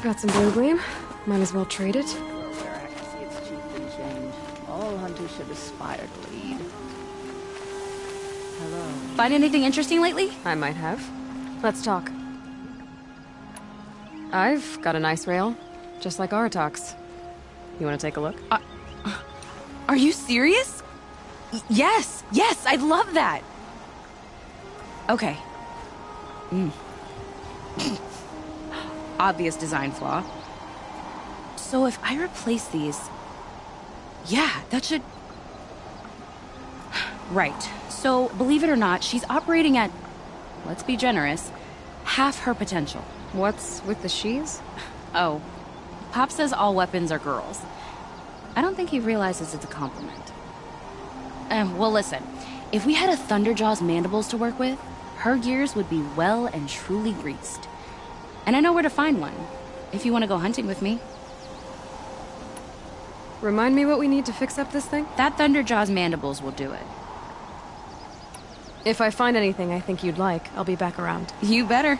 Got some blue gleam. Might as well trade it. Where I can see its chieftain change. All hunters should aspire to lead. Hello. Find anything interesting lately? I might have. Let's talk. I've got a nice rail, just like Aratak's. You want to take a look? Are you serious? Yes, I'd love that. Okay. Obvious design flaw. So if I replace these... Yeah, that should... Right. So, believe it or not, she's operating at, let's be generous, half her potential. What's with the she's? Oh, Pop says all weapons are girls. I don't think he realizes it's a compliment. Well, listen. If we had a Thunderjaw's mandibles to work with, her gears would be well and truly greased. And I know where to find one, if you want to go hunting with me. Remind me what we need to fix up this thing? That Thunderjaw's mandibles will do it. If I find anything I think you'd like, I'll be back around. You better.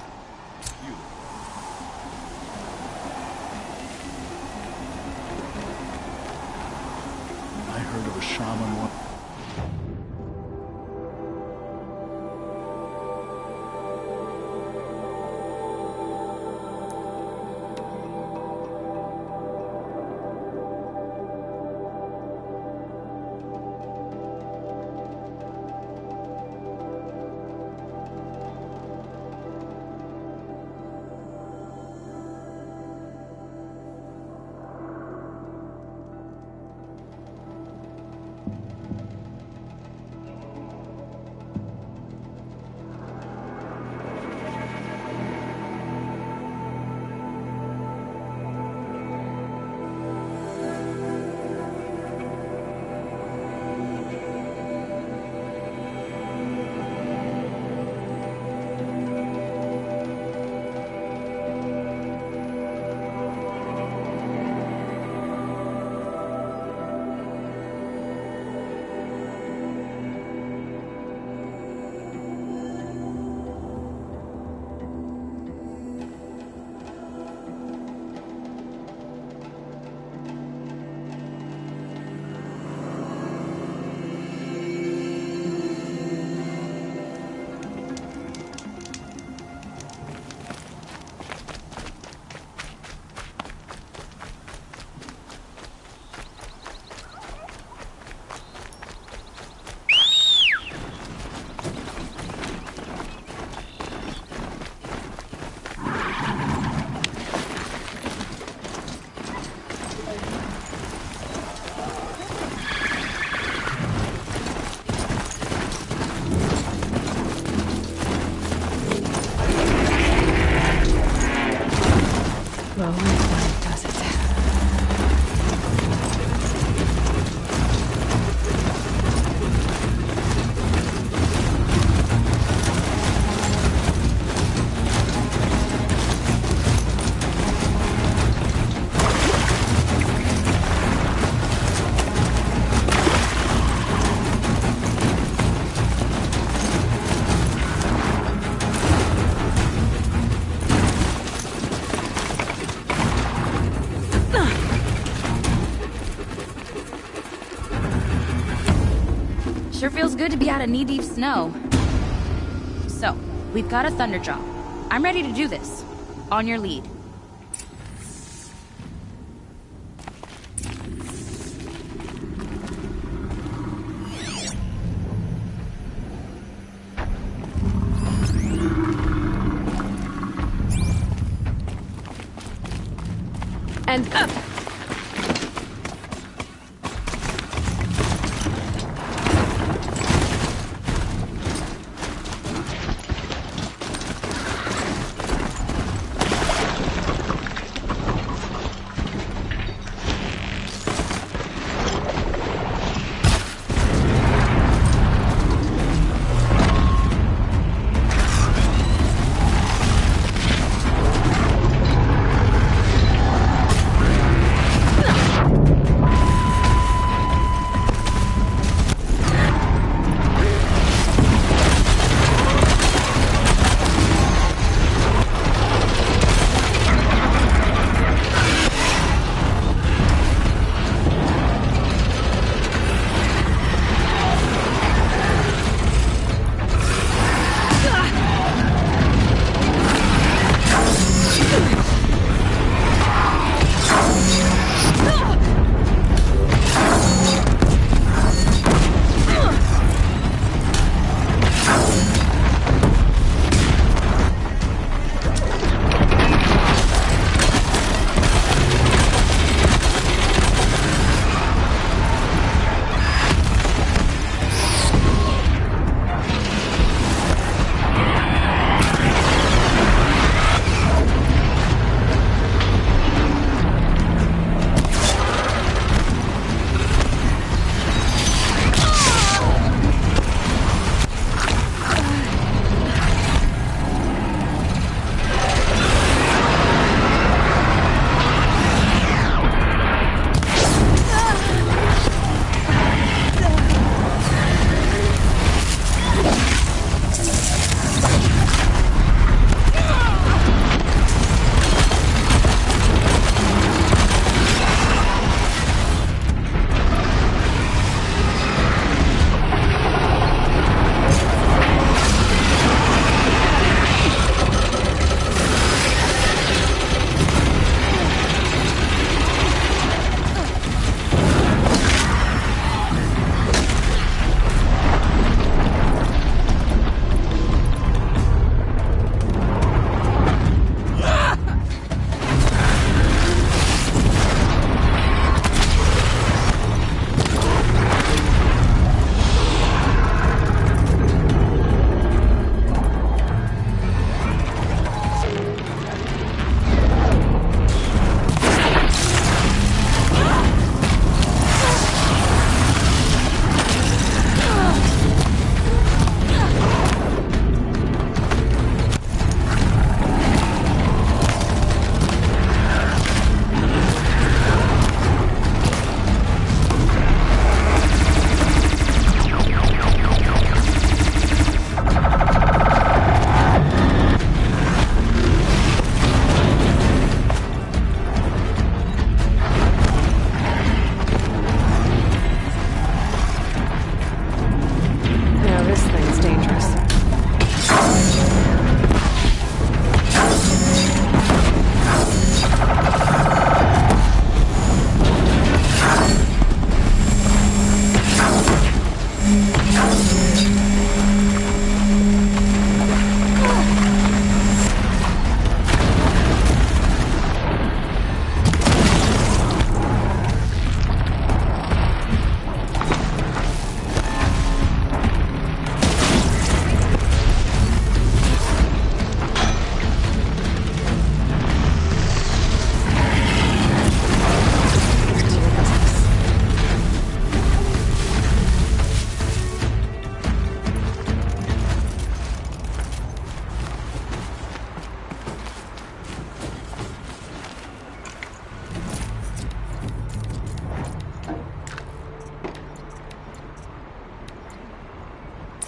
I heard of a shaman one. Sure feels good to be out of knee-deep snow. So, we've got a Thunderjaw. I'm ready to do this. On your lead. And up!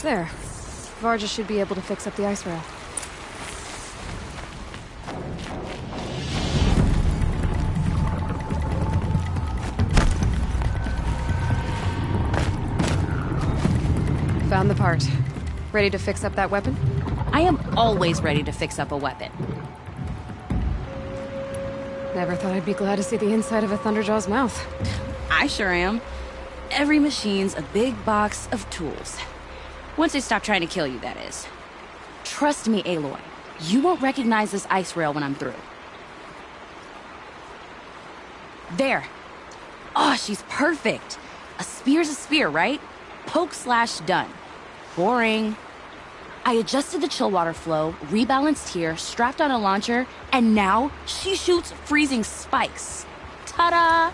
There. Varja should be able to fix up the ice rail. Found the part. Ready to fix up that weapon? I am always ready to fix up a weapon. Never thought I'd be glad to see the inside of a Thunderjaw's mouth. I sure am. Every machine's a big box of tools. Once they stop trying to kill you, that is. Trust me, Aloy. You won't recognize this ice rail when I'm through. There. Oh, she's perfect. A spear's a spear, right? Poke slash done. Boring. I adjusted the chill water flow, rebalanced here, strapped on a launcher, and now she shoots freezing spikes. Ta-da!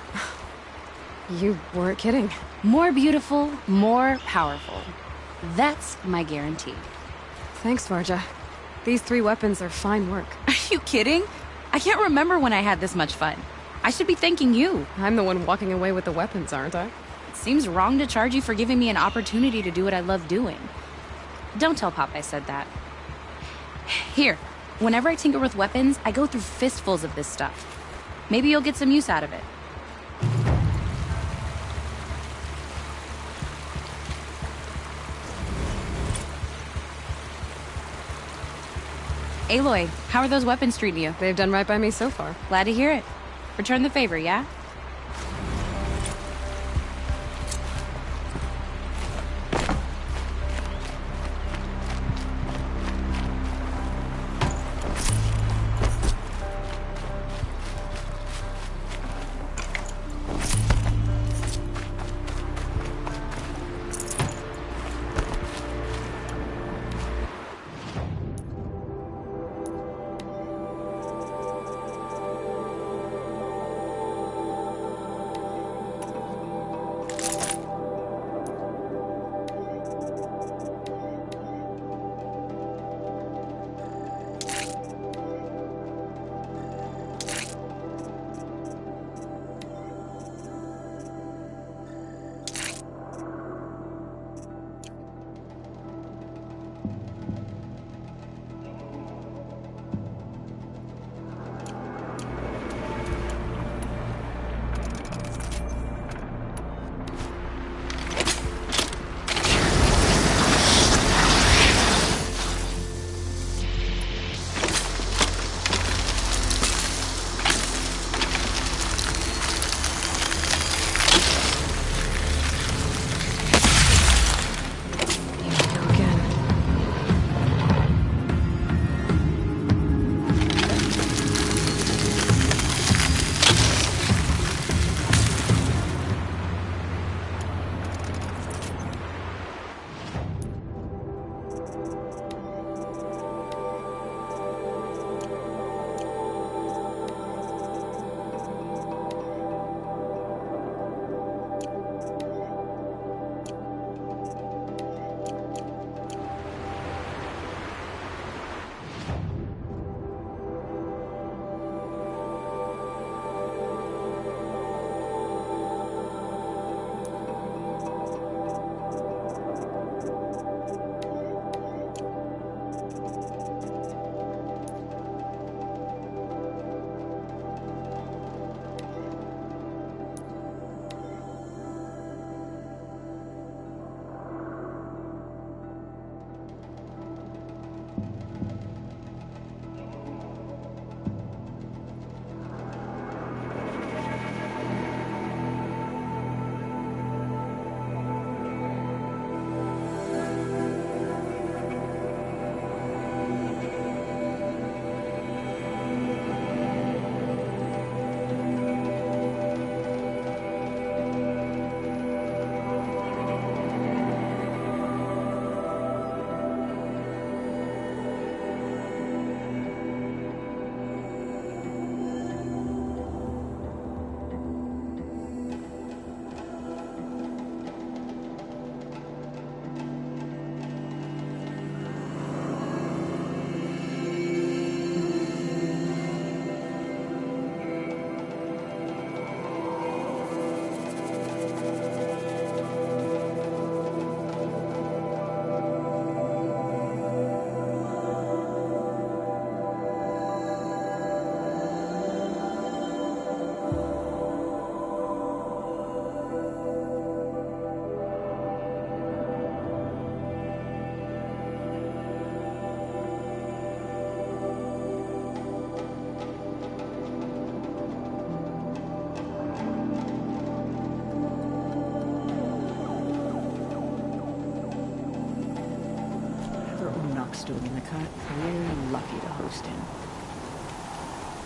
You weren't kidding. More beautiful, more powerful. That's my guarantee. Thanks, Varja. These 3 weapons are fine work. Are you kidding? I can't remember when I had this much fun. I should be thanking you. I'm the one walking away with the weapons, aren't I? It seems wrong to charge you for giving me an opportunity to do what I love doing. Don't tell Pop I said that. Here, whenever I tinker with weapons, I go through fistfuls of this stuff. Maybe you'll get some use out of it. Aloy, how are those weapons treating you? They've done right by me so far. Glad to hear it. Return the favor, yeah? Artok's doing in the cut. We're lucky to host him.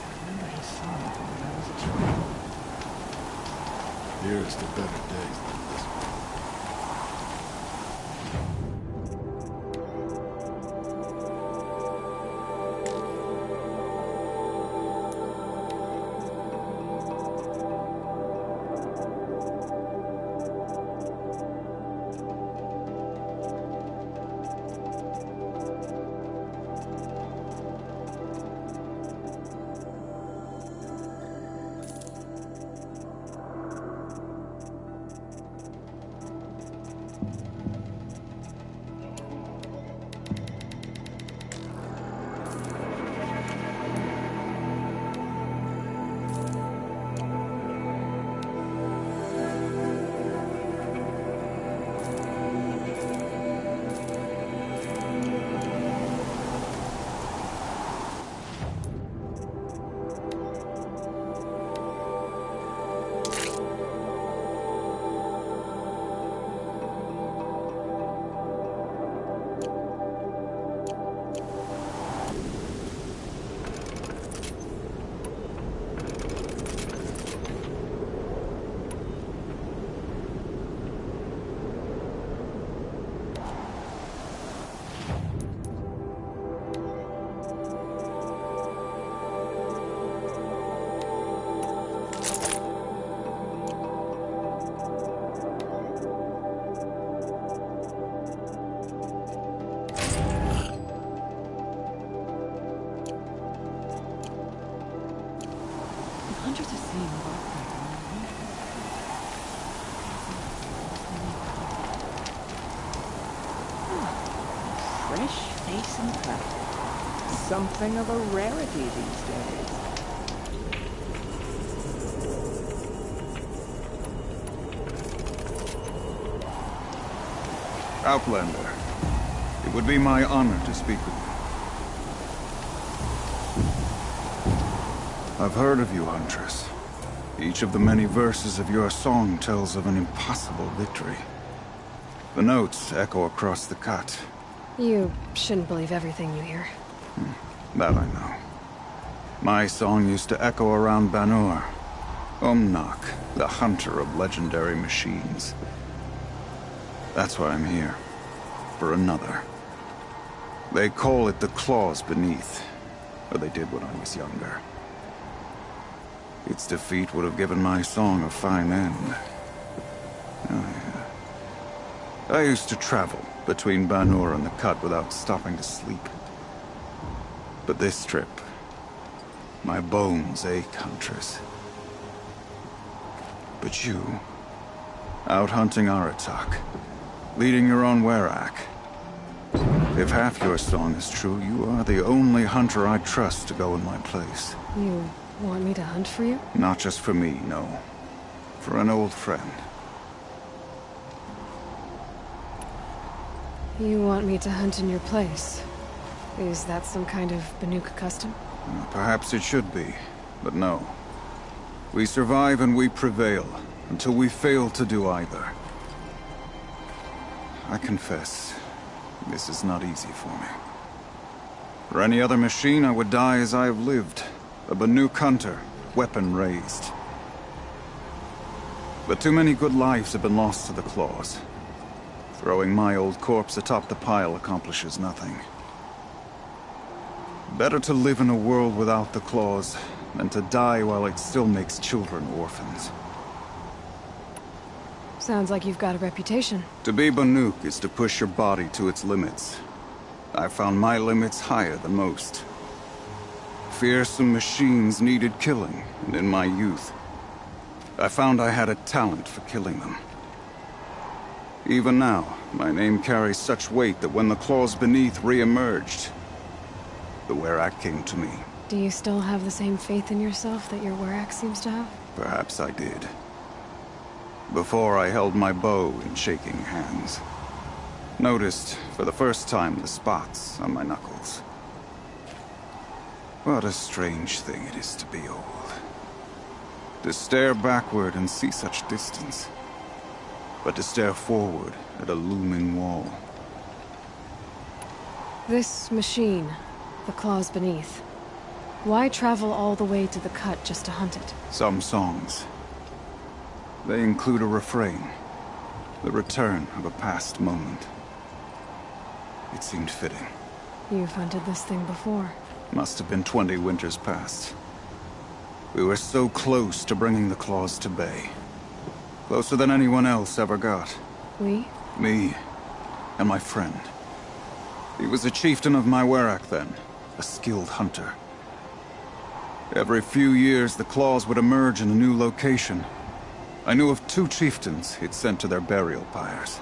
I remember his song from when I was a child. Here's to better days than this one. Hundreds of seeing fresh face and cut. Something of a rarity these days. Outlander, it would be my honor to speak with you. I've heard of you, Huntress. Each of the many verses of your song tells of an impossible victory. The notes echo across the cut. You shouldn't believe everything you hear. That I know. My song used to echo around Banur. Umnak, the hunter of legendary machines. That's why I'm here. For another. They call it the Claws Beneath. Or they did when I was younger. Its defeat would have given my song a fine end. Oh, yeah. I used to travel between Banur and the Cut without stopping to sleep. But this trip, my bones ache, Huntress. But you, out hunting Aratak, leading your own Werak. If half your song is true, you are the only hunter I trust to go in my place. You want me to hunt for you? Not just for me, no. For an old friend. You want me to hunt in your place? Is that some kind of Banuk custom? Perhaps it should be, but no. We survive and we prevail, until we fail to do either. I confess, this is not easy for me. For any other machine, I would die as I have lived. A Banuk hunter, weapon raised. But too many good lives have been lost to the Claws. Throwing my old corpse atop the pile accomplishes nothing. Better to live in a world without the Claws than to die while it still makes children orphans. Sounds like you've got a reputation. To be Banuk is to push your body to its limits. I found my limits higher than most. Fearsome machines needed killing, and in my youth, I found I had a talent for killing them. Even now, my name carries such weight that when the Claws Beneath re-emerged, the Werak came to me. Do you still have the same faith in yourself that your Werak seems to have? Perhaps I did. Before I held my bow in shaking hands. Noticed, for the first time, the spots on my knuckles. What a strange thing it is to be old. To stare backward and see such distance. But to stare forward at a looming wall. This machine, the claws beneath. Why travel all the way to the cut just to hunt it? Some songs. They include a refrain. The return of a past moment. It seemed fitting. You've hunted this thing before. Must have been 20 winters past. We were so close to bringing the claws to bay. Closer than anyone else ever got. We? Me and my friend. He was a chieftain of my Werak then, a skilled hunter. Every few years, the claws would emerge in a new location. I knew of 2 chieftains he'd sent to their burial pyres.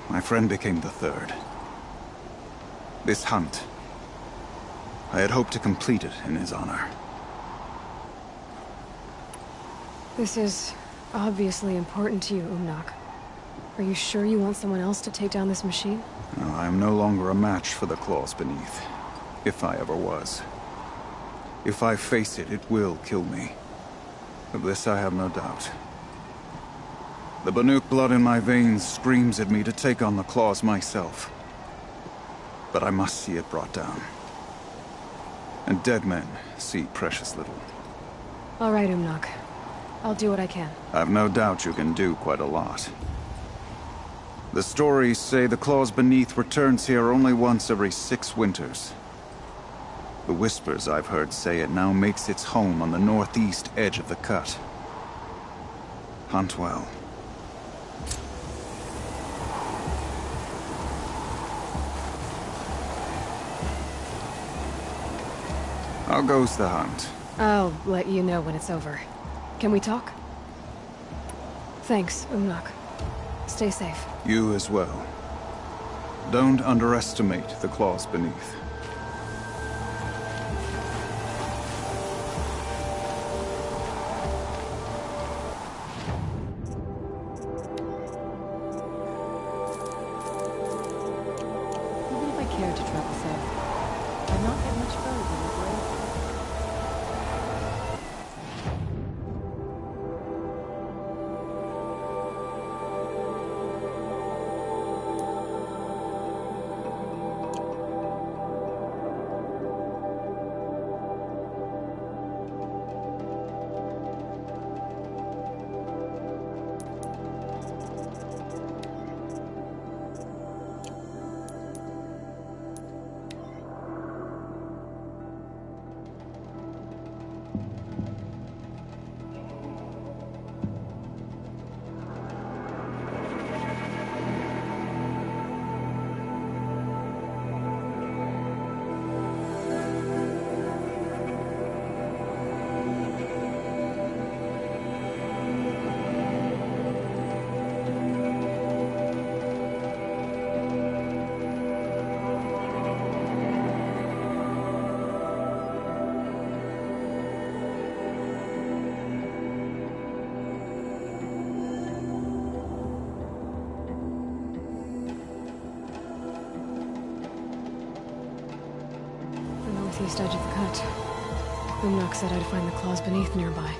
My friend became the 3rd. This hunt, I had hoped to complete it in his honor. This is obviously important to you, Umnak. Are you sure you want someone else to take down this machine? No, I am no longer a match for the claws beneath. If I ever was. If I face it, it will kill me. Of this I have no doubt. The Banuk blood in my veins screams at me to take on the claws myself. But I must see it brought down. And dead men see precious little. All right, Umnak. I'll do what I can. I've no doubt you can do quite a lot. The stories say the claws beneath returns here only once every 6 winters. The whispers I've heard say it now makes its home on the northeast edge of the cut. Hunt well. How goes the hunt? I'll let you know when it's over. Can we talk? Thanks, Umnak. Stay safe. You as well. Don't underestimate the claws beneath. Even if I cared to travel south, I'd not get much further than this way. Northeast edge of the cut. Umnak said I'd find the claws beneath nearby.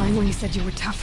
lying when he said you were tough.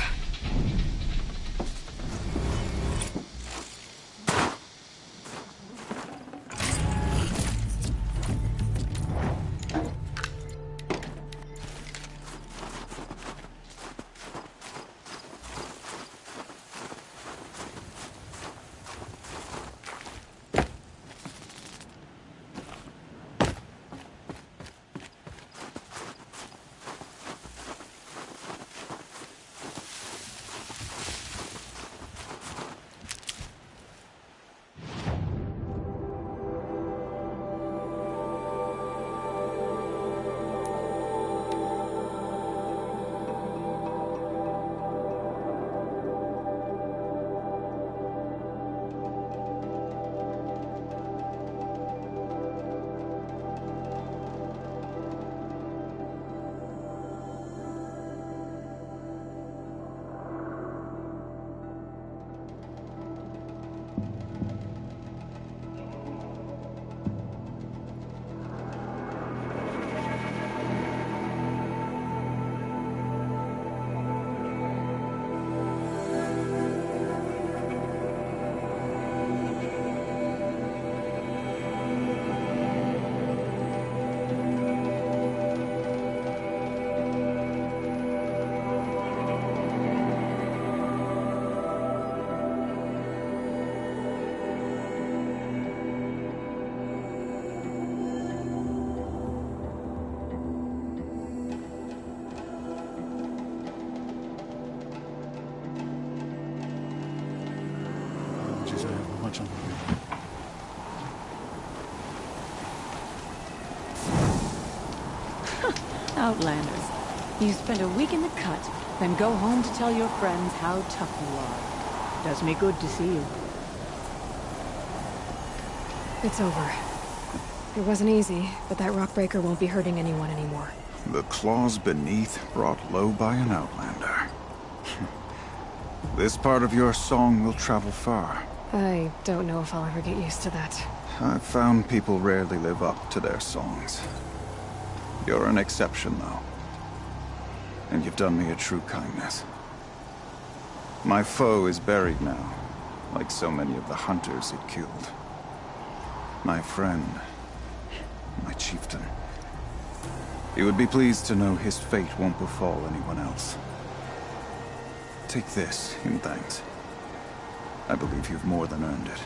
Apologies, I have much on my plate. Outlanders. You spend a week in the cut, then go home to tell your friends how tough you are. Does me good to see you. It's over. It wasn't easy, but that rockbreaker won't be hurting anyone anymore. The claws beneath brought low by an outlander. This part of your song will travel far. I don't know if I'll ever get used to that. I've found people rarely live up to their songs. You're an exception, though. And you've done me a true kindness. My foe is buried now, like so many of the hunters it killed. My friend, my chieftain. He would be pleased to know his fate won't befall anyone else. Take this in thanks. I believe you've more than earned it.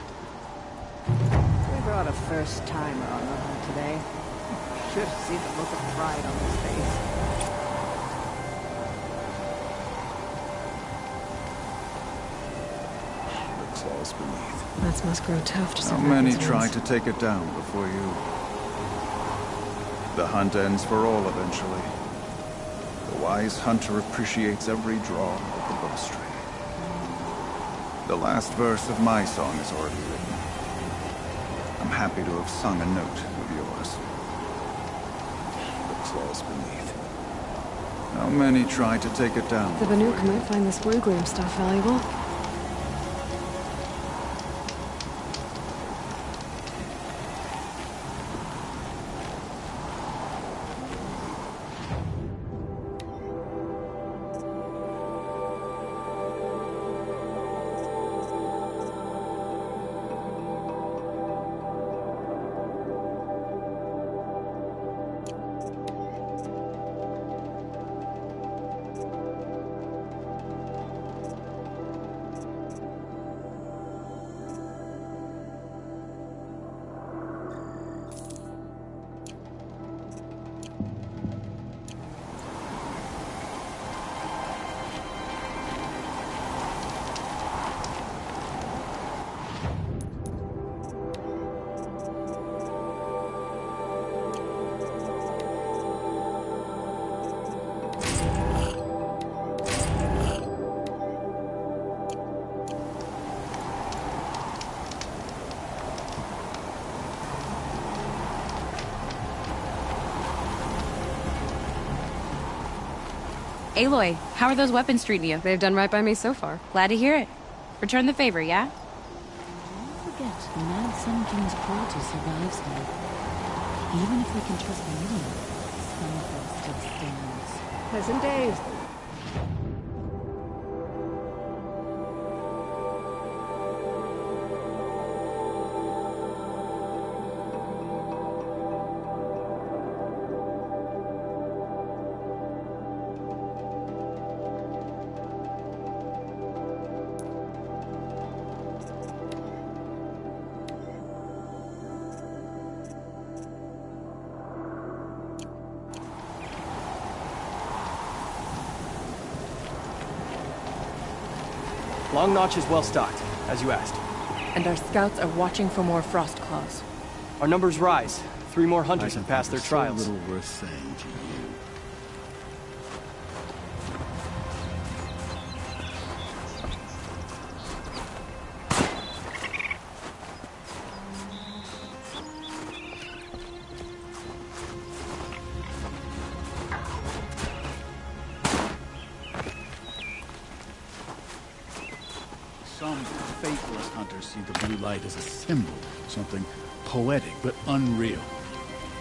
We brought a first-timer on the hunt today. Should have seen the look of pride on his face. The claws beneath. That must grow tough to How survive many these tried winds. to take it down before you? The hunt ends for all eventually. The wise hunter appreciates every draw of the bowstring. The last verse of my song is already written. I'm happy to have sung a note of yours. The claws beneath. How many tried to take it down? The Banuk might find this blue gleam stuff valuable. Aloy, how are those weapons treating you? They've done right by me so far. Glad to hear it. Return the favor, yeah? Don't forget, the Mad Sun King's cruelty survives him. Even if we can trust the Minion, some of us still stands. Pleasant days. Long Notch is well stocked, as you asked. And our scouts are watching for more frost claws. Our numbers rise. 3 more I hunters can have passed their think of trials. So little worth saying to you. Some faithless hunters see the blue light as a symbol, something poetic but unreal.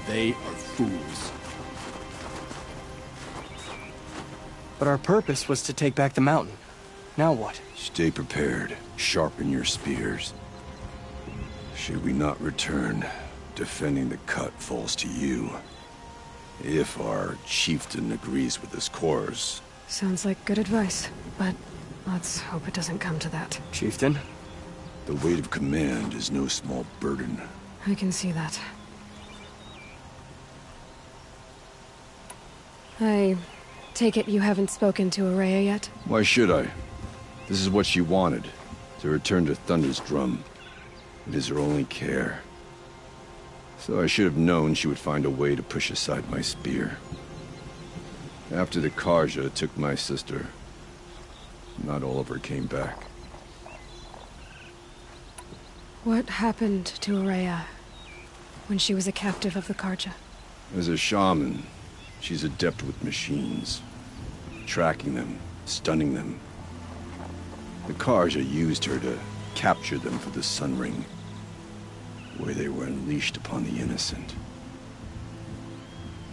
They are fools. But our purpose was to take back the mountain. Now what? Stay prepared. Sharpen your spears. Should we not return, defending the cut falls to you. If our chieftain agrees with this course. Sounds like good advice, but let's hope it doesn't come to that. Chieftain? The weight of command is no small burden. I can see that. I take it you haven't spoken to Araya yet? Why should I? This is what she wanted, to return to Thunder's Drum. It is her only care. So I should have known she would find a way to push aside my spear. After the Karja took my sister, not all of her came back. What happened to Araya when she was a captive of the Karja? As a shaman, she's adept with machines. Tracking them, stunning them. The Karja used her to capture them for the Sun Ring, where they were unleashed upon the innocent.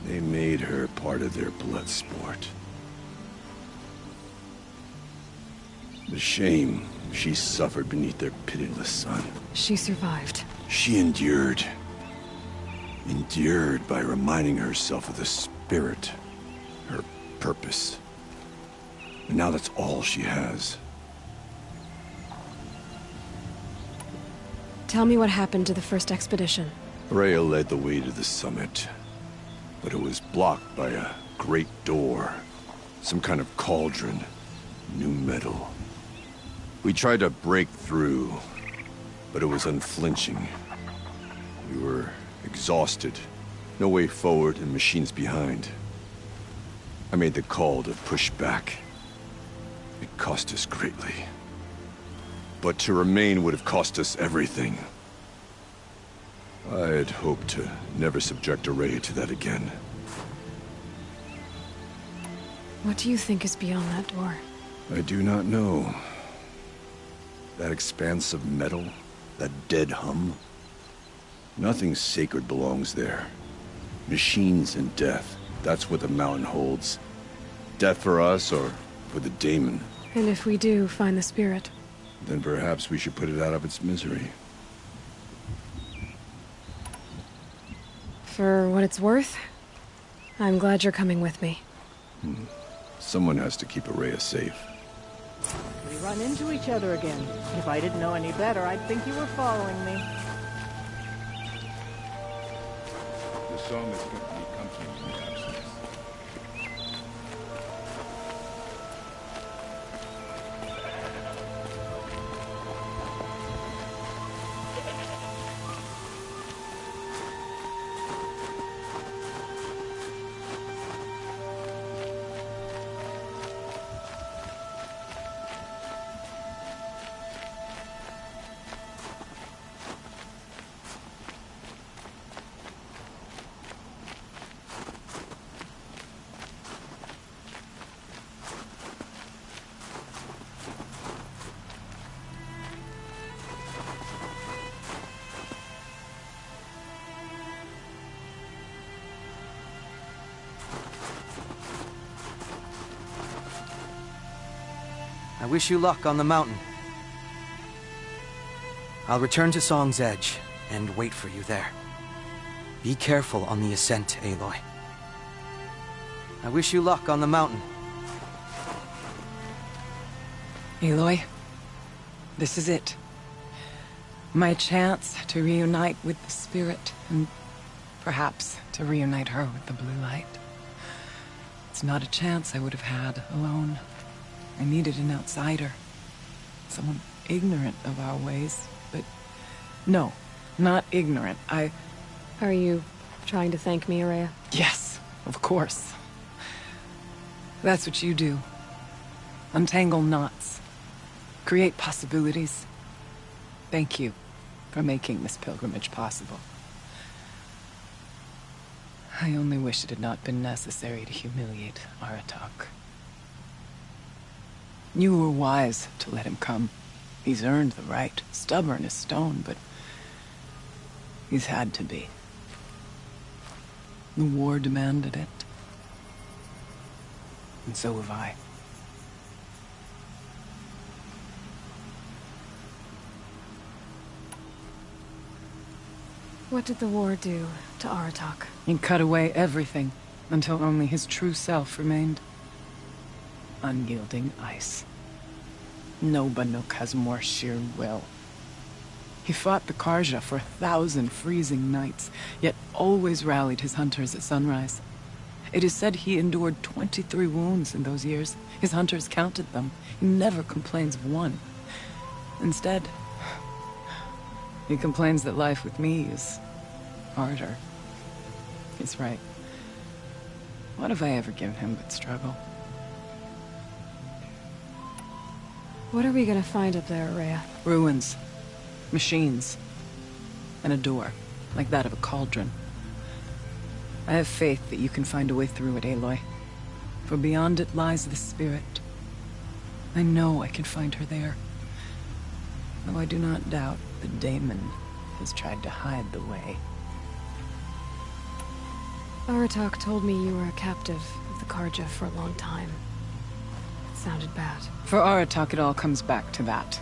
They made her part of their blood sport. The shame she suffered beneath their pitiless sun. She survived. She endured. Endured by reminding herself of the spirit, her purpose. And now that's all she has. Tell me what happened to the first expedition. Rhea led the way to the summit, but it was blocked by a great door. Some kind of cauldron. New metal. We tried to break through, but it was unflinching. We were exhausted. No way forward and machines behind. I made the call to push back. It cost us greatly. But to remain would have cost us everything. I had hoped to never subject Araya to that again. What do you think is beyond that door? I do not know. That expanse of metal, that dead hum. Nothing sacred belongs there. Machines and death, that's what the mountain holds. Death for us or for the daemon. And if we do find the spirit? Then perhaps we should put it out of its misery. For what it's worth, I'm glad you're coming with me. Someone has to keep Araya safe. We run into each other again. If I didn't know any better, I'd think you were following me. The song is going to be comforting in the absence. I wish you luck on the mountain. I'll return to Song's Edge and wait for you there. Be careful on the ascent, Aloy. I wish you luck on the mountain. Aloy, this is it. My chance to reunite with the spirit, and perhaps to reunite her with the blue light. It's not a chance I would have had alone. I needed an outsider. someone ignorant of our ways, but no, not ignorant. Are you trying to thank me, Ourea? Yes, of course. That's what you do. Untangle knots. Create possibilities. Thank you for making this pilgrimage possible. I only wish it had not been necessary to humiliate Aratak. You were wise to let him come. He's earned the right. Stubborn as stone, but he's had to be. The war demanded it. And so have I. What did the war do to Aratak? He cut away everything until only his true self remained. Unyielding ice. No Banuk has more sheer will. He fought the Karja for 1,000 freezing nights, yet always rallied his hunters at sunrise. It is said he endured 23 wounds in those years. His hunters counted them. He never complains of one. Instead, he complains that life with me is harder. He's right. What have I ever given him but struggle? What are we gonna find up there, Ourea? Ruins. Machines. And a door, like that of a cauldron. I have faith that you can find a way through it, Aloy. For beyond it lies the spirit. I know I can find her there. Though I do not doubt that Daemon has tried to hide the way. Aratak told me you were a captive of the Karja for a long time. It sounded bad. For Aratak, it all comes back to that.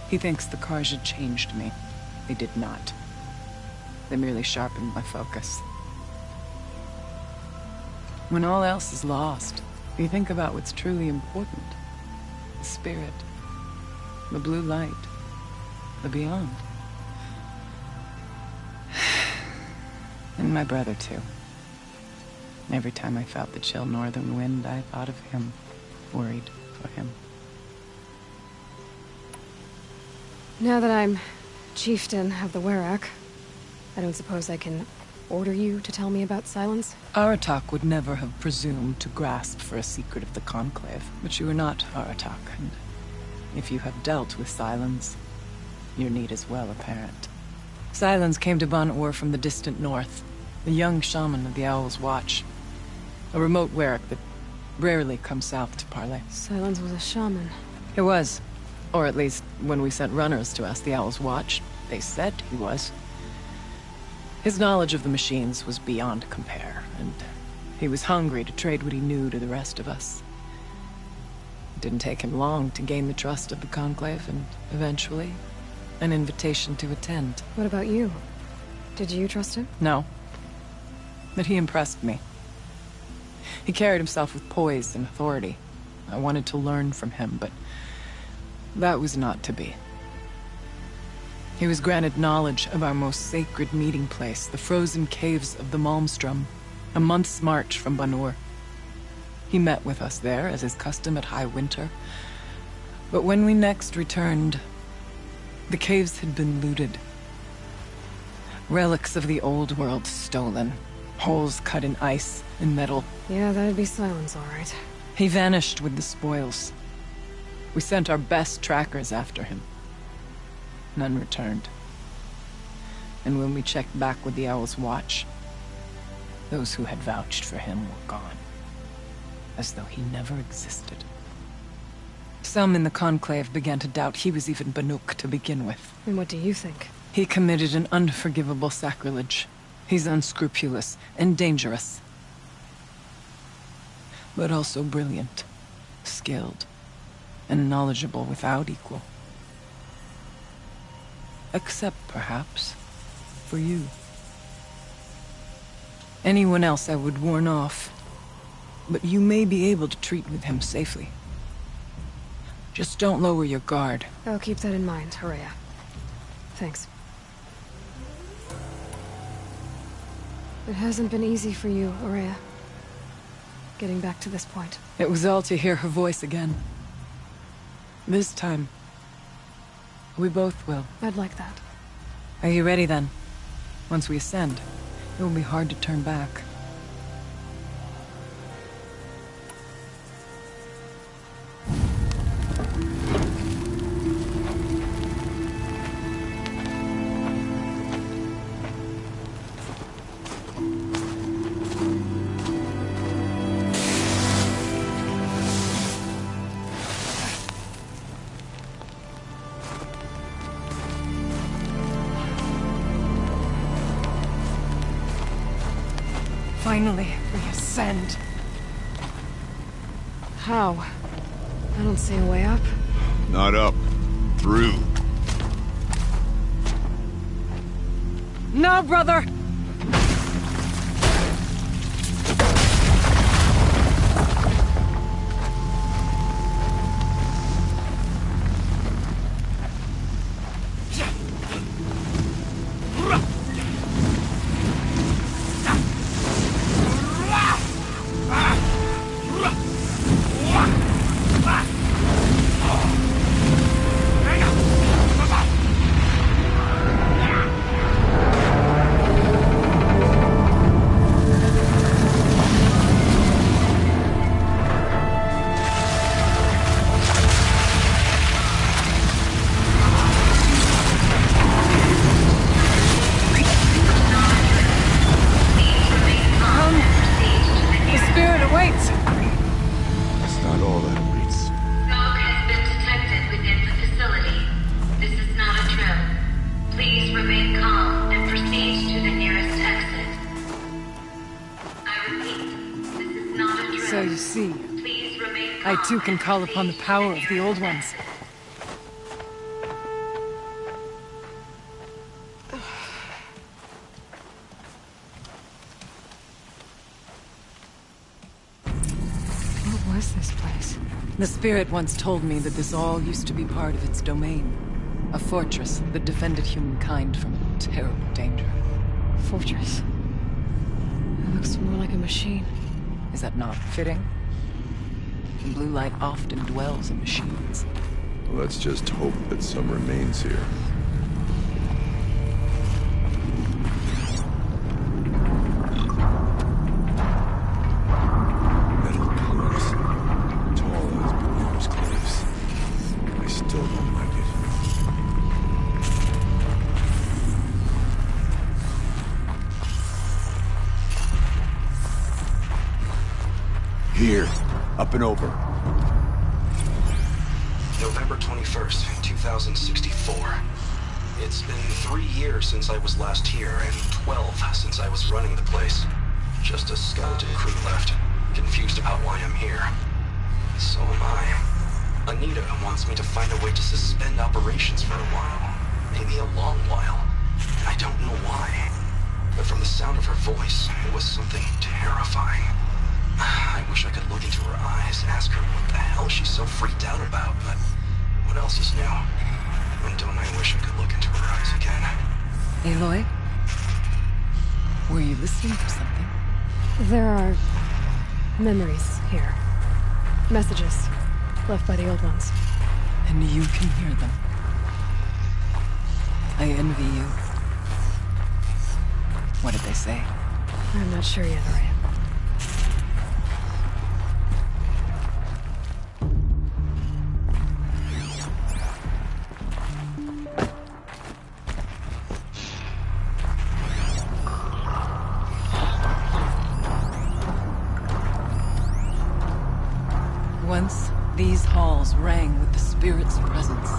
He thinks the Karja changed me. They did not. They merely sharpened my focus. When all else is lost, you think about what's truly important. The spirit. The blue light. The beyond. And my brother, too. Every time I felt the chill northern wind, I thought of him. Worried for him. Now that I'm chieftain of the Werak, I don't suppose I can order you to tell me about Silence? Aratak would never have presumed to grasp for a secret of the Conclave. But you are not Aratak, and if you have dealt with Silence, your need is well apparent. Silence came to Ban-Ur from the distant north, a young shaman of the Owl's Watch. A remote Werak that rarely comes south to parley. Silence was a shaman. He was. Or at least, when we sent runners to ask the Owl's Watch, they said he was. His knowledge of the machines was beyond compare, and he was hungry to trade what he knew to the rest of us. It didn't take him long to gain the trust of the Conclave, and eventually, an invitation to attend. What about you? Did you trust him? No. But he impressed me. He carried himself with poise and authority. I wanted to learn from him, but that was not to be. He was granted knowledge of our most sacred meeting place, the frozen caves of the Malmstrom, a month's march from Ban-Ur. He met with us there, as is custom at High Winter. But when we next returned, the caves had been looted. Relics of the old world stolen. Holes cut in ice and metal. Yeah, that'd be Silence, all right. He vanished with the spoils. We sent our best trackers after him. None returned. And when we checked back with the Owl's Watch, those who had vouched for him were gone. As though he never existed. Some in the Conclave began to doubt he was even Banuk to begin with. And what do you think? He committed an unforgivable sacrilege. He's unscrupulous and dangerous. But also brilliant, skilled, and knowledgeable without equal. Except, perhaps, for you. Anyone else I would warn off, but you may be able to treat with him safely. Just don't lower your guard. I'll keep that in mind, Ourea. Thanks. It hasn't been easy for you, Ourea. Getting back to this point. It was all to hear her voice again. This time, We both will. I'd like that. Are you ready then? Once we ascend, it will be hard to turn back. Finally, we ascend. How? I don't see a way up. Not up. Through. No, brother! So you see, I too can call upon the power of the Old Ones. What was this place? The Spirit once told me that this all used to be part of its domain. A fortress that defended humankind from terrible danger. Fortress. It looks more like a machine. Is that not fitting? The blue light often dwells in machines. Let's just hope that some remains here. Metal pillars, tall as beginner's cliffs. I still don't like it. Here, up and over. November 21st, 2064. It's been 3 years since I was last here, and 12 since I was running the place. Just a skeleton crew left, confused about why I'm here. So am I. Anita wants me to find a way to suspend operations for a while. Maybe a long while. And I don't know why. But from the sound of her voice, it was something terrifying. I wish I could look into her eyes and ask her what the hell she's so freaked out about, but what else is new? And don't I wish I could look into her eyes again? Aloy? Were you listening for something? There are memories here. Messages left by the Old Ones. And you can hear them. I envy you. What did they say? I'm not sure yet, Arya. Once, these halls rang with the Spirit's presence.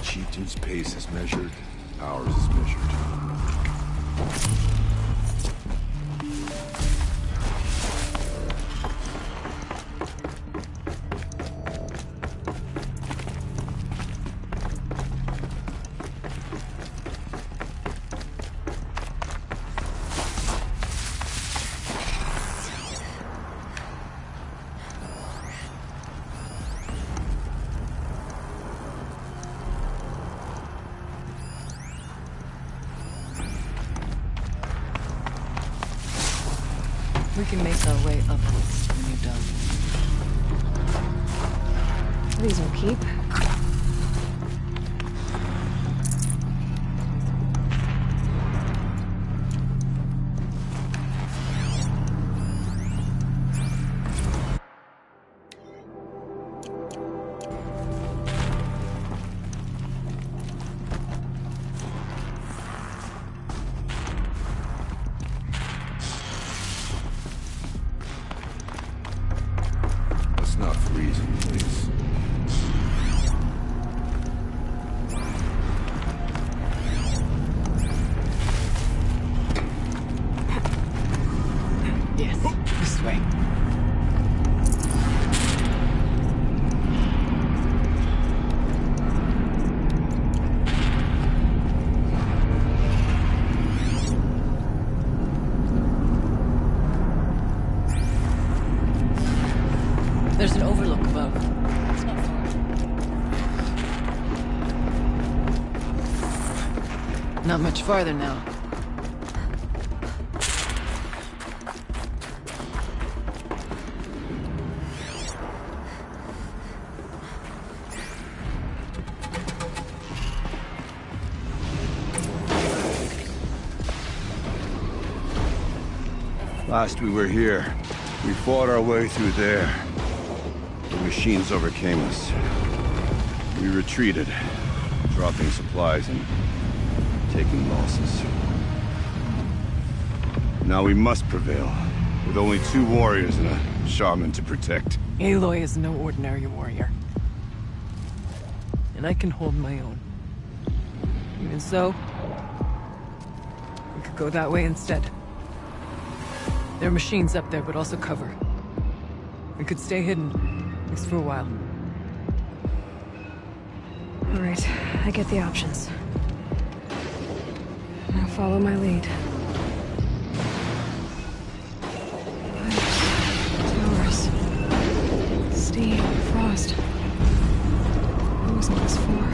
Chieftain's pace is measured, ours is measured. We can make our way upwards when you're done. These will keep. Not freezing, please. Yes, this way. There's an overlook above. It's not far. Not much farther now. Last we were here, we fought our way through there. The machines overcame us. We retreated, dropping supplies and taking losses. Now we must prevail, with only 2 warriors and a shaman to protect. Aloy is no ordinary warrior. And I can hold my own. Even so, we could go that way instead. There are machines up there, but also cover. We could stay hidden, at least for a while. All right, I get the options. Now follow my lead. Towers. Steam, frost. What was all this for?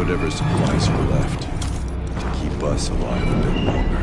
whatever supplies are left to keep us alive a bit longer.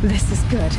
This is good.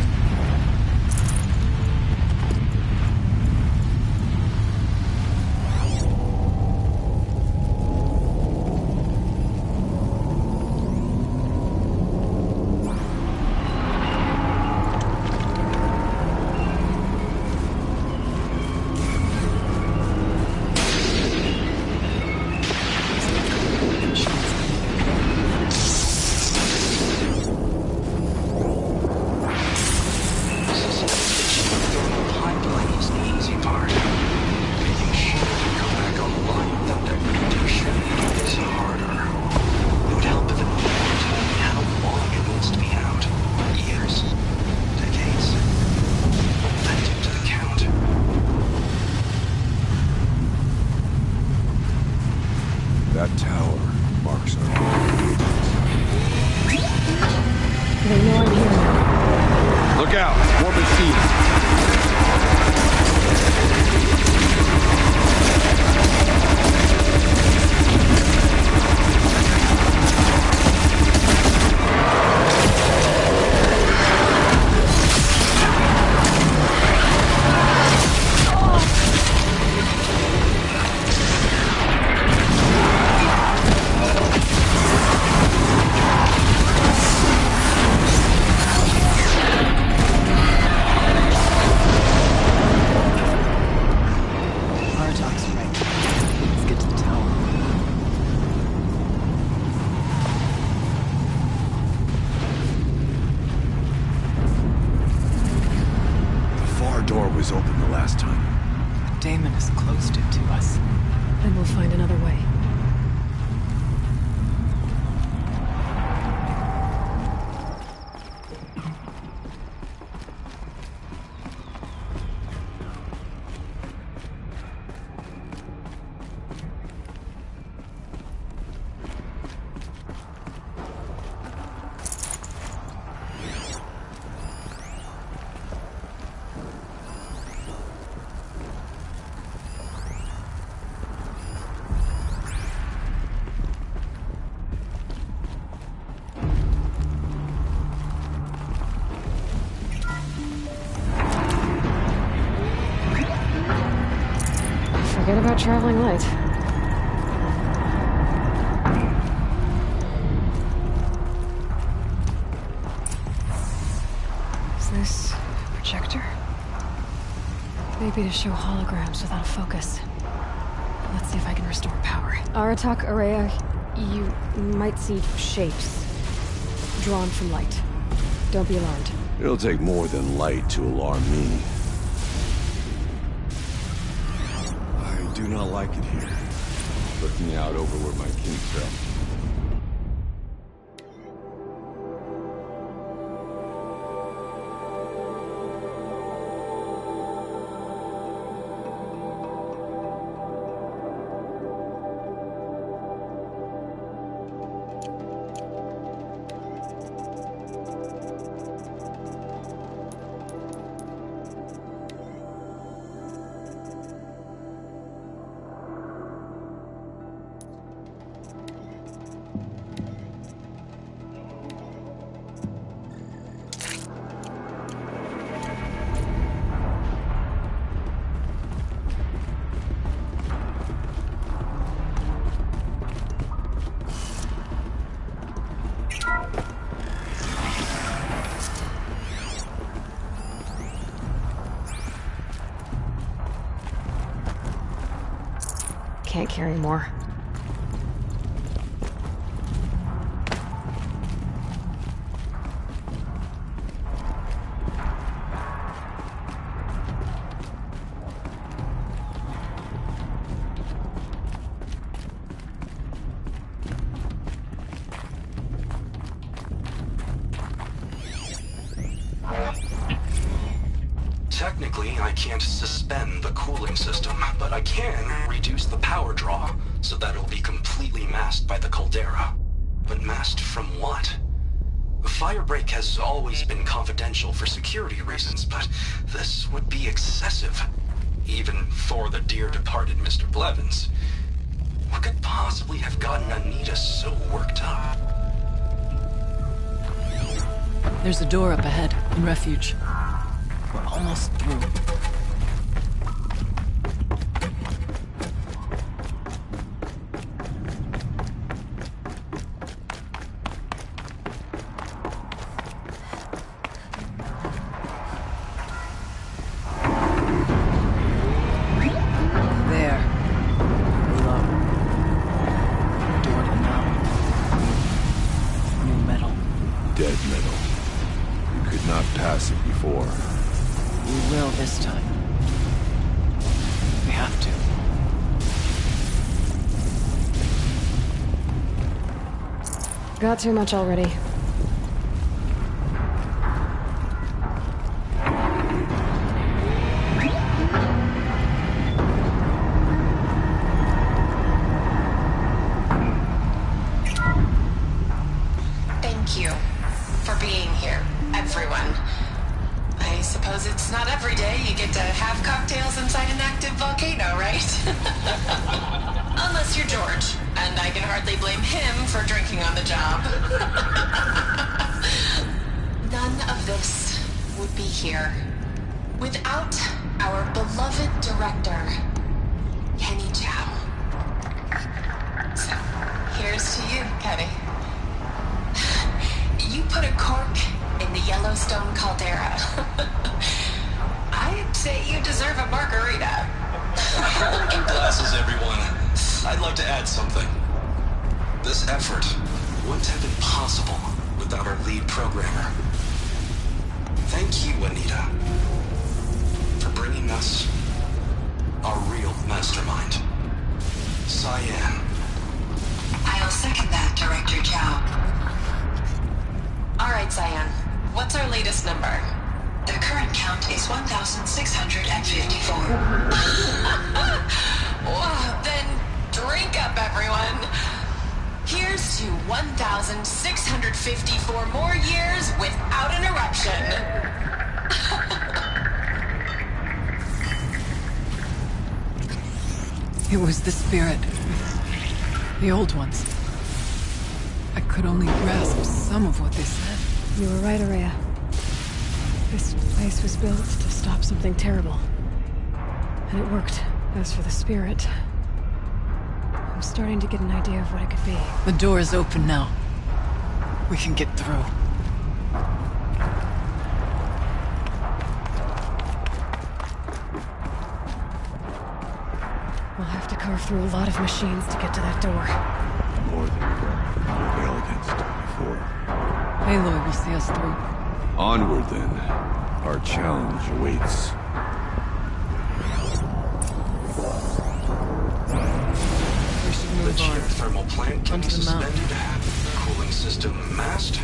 They know I'm here now. Look out! More machines! Artok's right. Let's get to the tower. The far door was open the last time. But Damon has closed it to us. Then we'll find another way. Forget about traveling light. Is this a projector? Maybe to show holograms without a focus. Let's see if I can restore power. Aratak, Araya, you might see shapes drawn from light. Don't be alarmed. It'll take more than light to alarm me. I do not like it here. Looking out over where my king fell. Can't carry more. Technically, I can't suspend the cooling system, but I can reduce the power draw so that it'll be completely masked by the caldera. But masked from what? Firebreak has always been confidential for security reasons, but this would be excessive. Even for the dear departed Mr. Blevins. What could possibly have gotten Anita so worked up? There's a door up ahead, in refuge. We're almost through. There. Below. Door to the mountain. New metal. Dead metal. You could not pass it before. We will this time. We have to. Got too much already. Thank you for being everyone. I suppose it's not every day you get to have cocktails inside an active volcano, right? Unless you're George, and I can hardly blame him for drinking on the job. None of this would be here without our beloved director, Kenny Chow. So, here's to you, Kenny. You put a cork in the Yellowstone caldera. I'd say you deserve a margarita. Hold your glasses, everyone. I'd like to add something. This effort wouldn't have been possible without our lead programmer. Thank you, Anita, for bringing us our real mastermind, Cyan. I'll second that, Director Chow. All right, Cyan. What's our latest number? The current count is 1,654. Well, then drink up, everyone. Here's to 1,654 more years without an eruption. It was the spirit. The old ones. I could only grasp some of what they said. You were right, Araya. This place was built to stop something terrible. And it worked. As for the spirit, I'm starting to get an idea of what it could be. The door is open now. We can get through. We'll have to carve through a lot of machines to get to that door. More than you've prevailed against before. Aloy will see us through. Onward, then. Our challenge awaits. We should The move on. geothermal plant can be Onto the mountain. suspended. Cooling system masked.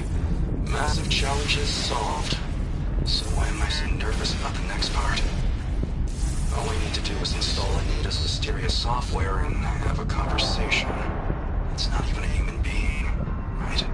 Massive challenges solved. So why am I so nervous about the next part? All we need to do is install Anita's Listeria software and have a conversation. It's not even a human being, right?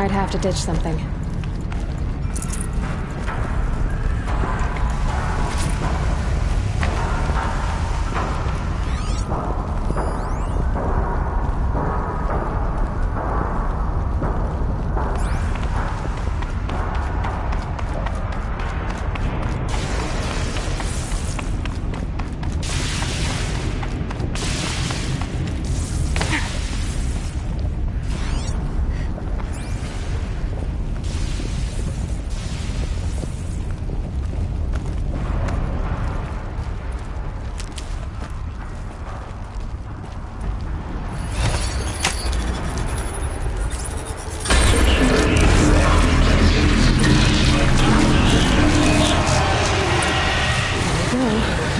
I'd have to ditch something.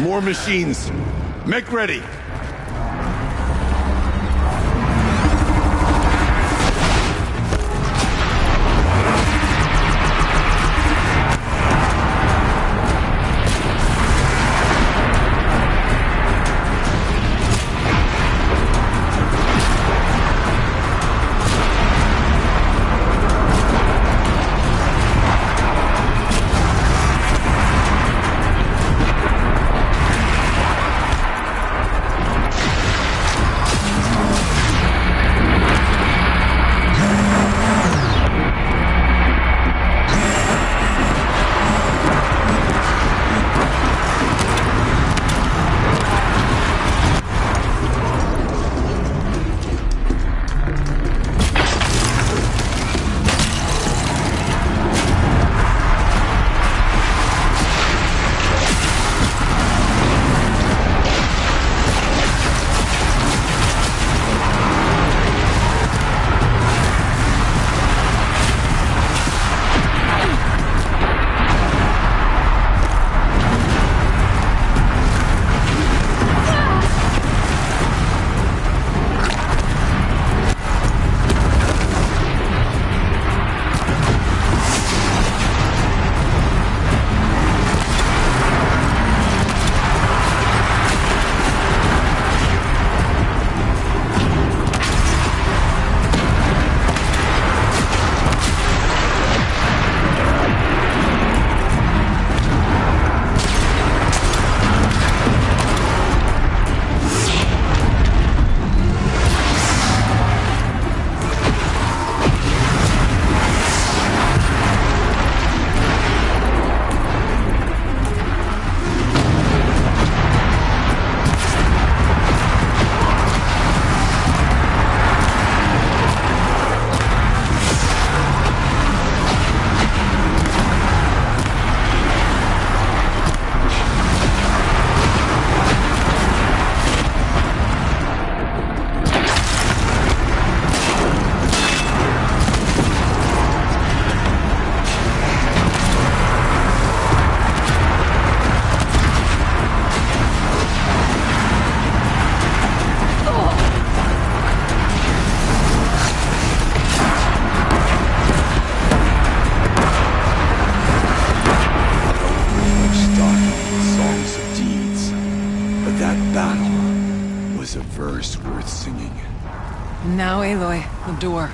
More machines. Make ready. Now, Aloy, the door.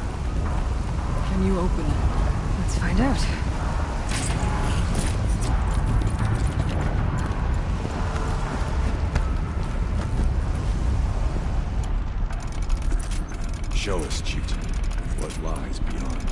Can you open it? Let's find out. Show us, Chieftain, what lies beyond.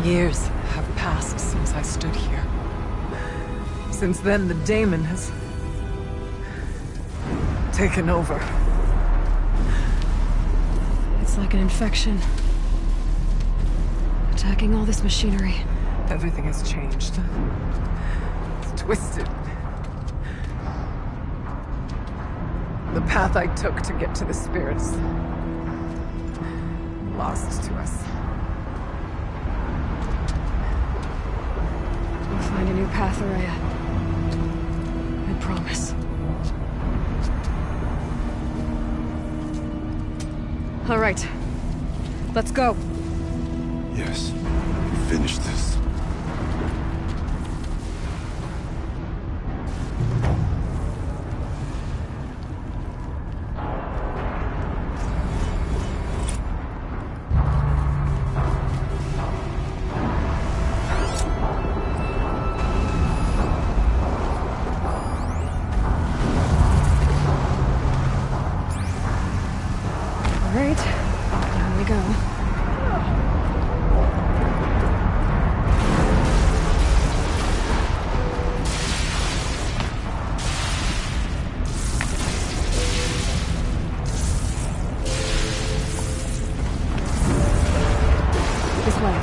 Years have passed since I stood here. Since then, the daemon has taken over. It's like an infection. Attacking all this machinery. Everything has changed. It's twisted. The path I took to get to the spirits. Lost to us. We'll find a new path, Ourea. I promise. All right. Let's go. Yes. Finish this. All right. Down we go. This way.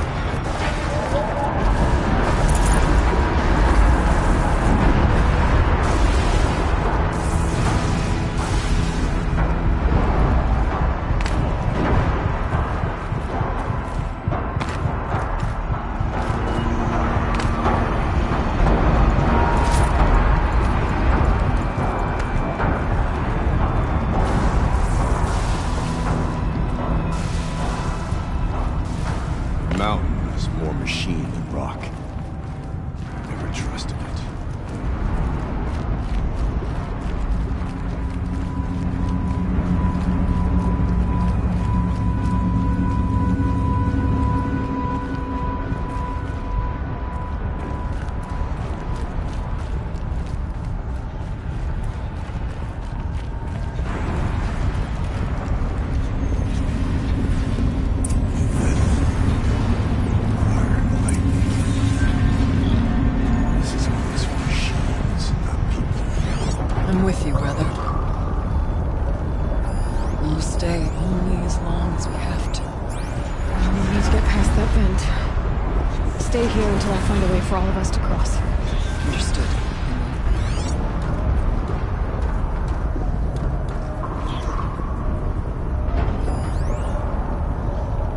The mountain is more machine than rock. Never trusted it. This is a place for machines, not people. I'm with you, brother. We'll stay only as long as we have to. We need to get past that vent. Stay here until I find a way for all of us to cross. Understood.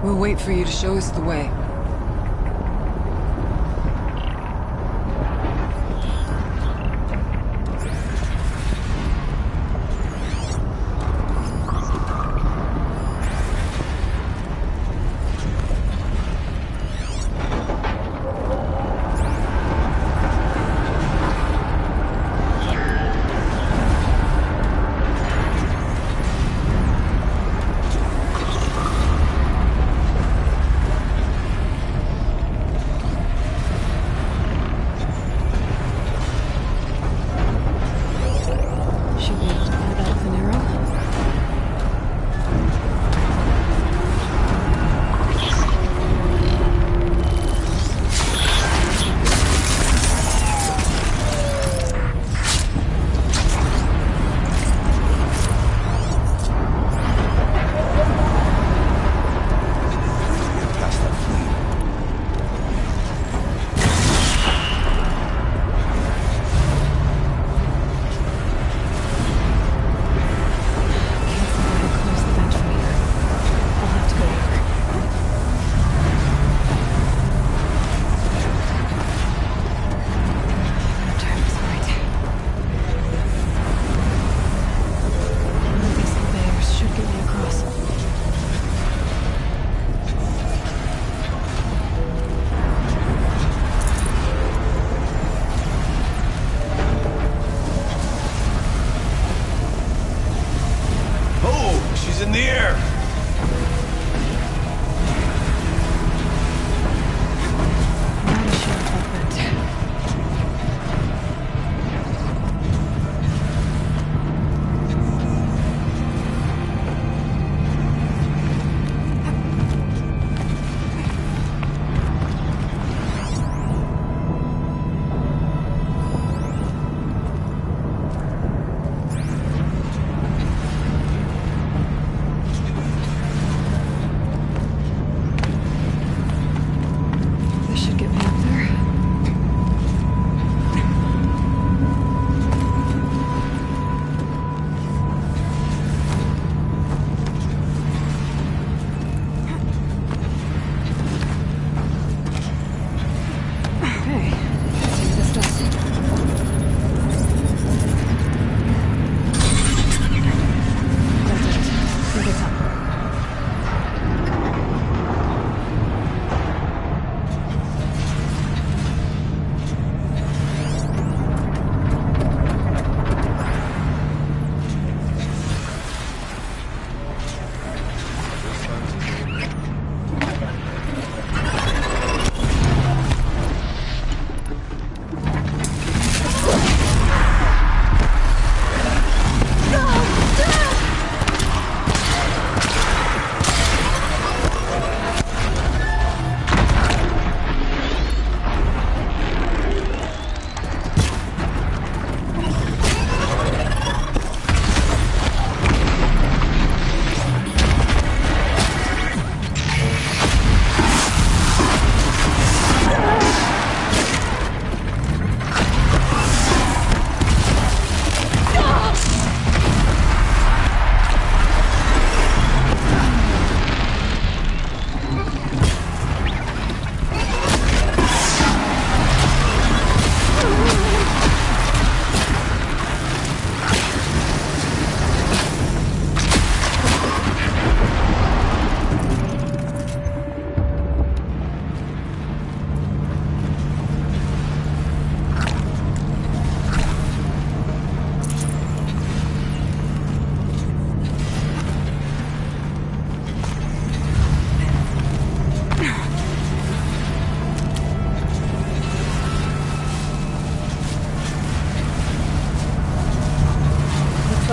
We'll wait for you to show us the way.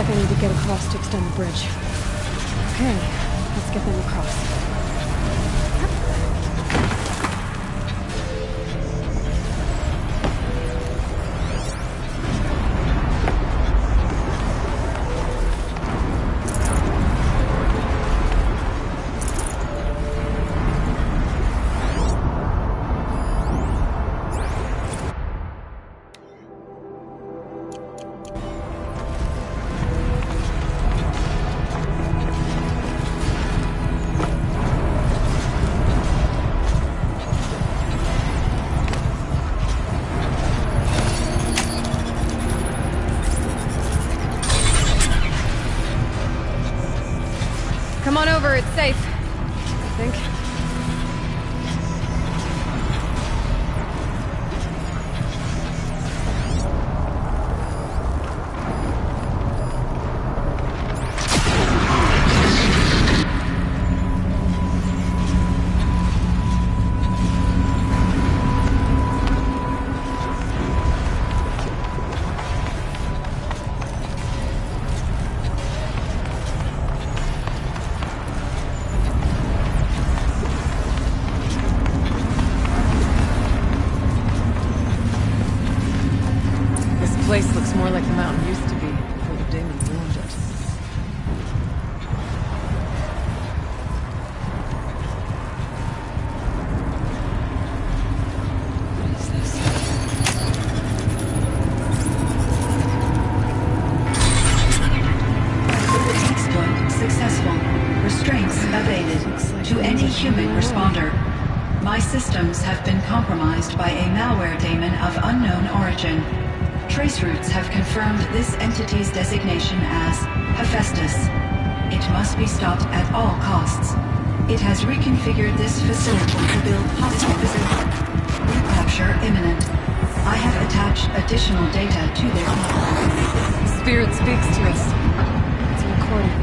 They need to get across to extend the bridge. Okay, let's get them across. Come on over, it's safe. I think. This place looks more like the mountain used to be before the demons ruined it. What is this? Exploit successful. Restraints evaded. To any human responder. My systems have been compromised by a malware daemon of unknown origin. Trace routes have confirmed this entity's designation as Hephaestus. It must be stopped at all costs. It has reconfigured this facility to build hostile facilities. Recapture imminent. I have attached additional data to their Spirit speaks to us. It's a recording.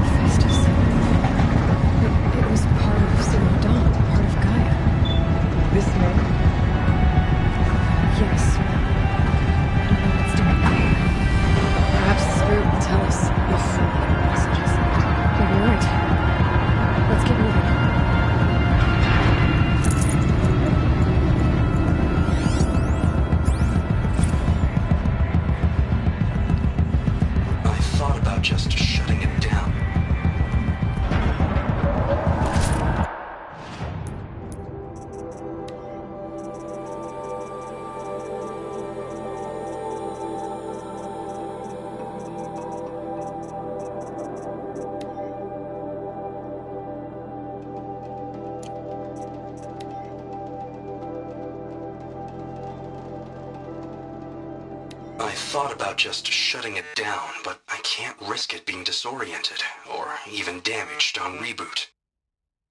Hephaestus. It was part of Zero Dawn, part of Gaia. This man? Yes. I don't know what it's doing here. Perhaps the spirit will tell us. Yes. Messages. Maybe you're right. Let's keep moving. I thought about just shutting it down. I thought about just shutting it down, but I can't risk it being disoriented, or even damaged on reboot.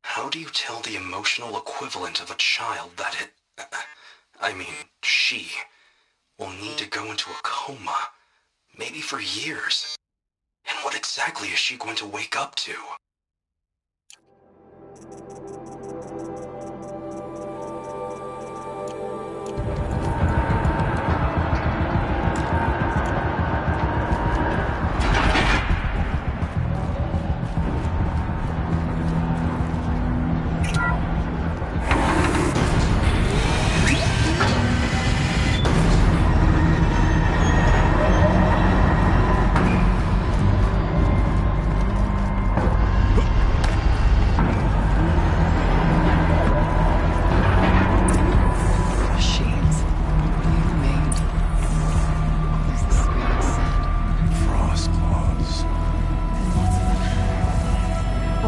How do you tell the emotional equivalent of a child that she, will need to go into a coma, maybe for years? And what exactly is she going to wake up to?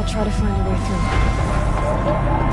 Try to find a way through.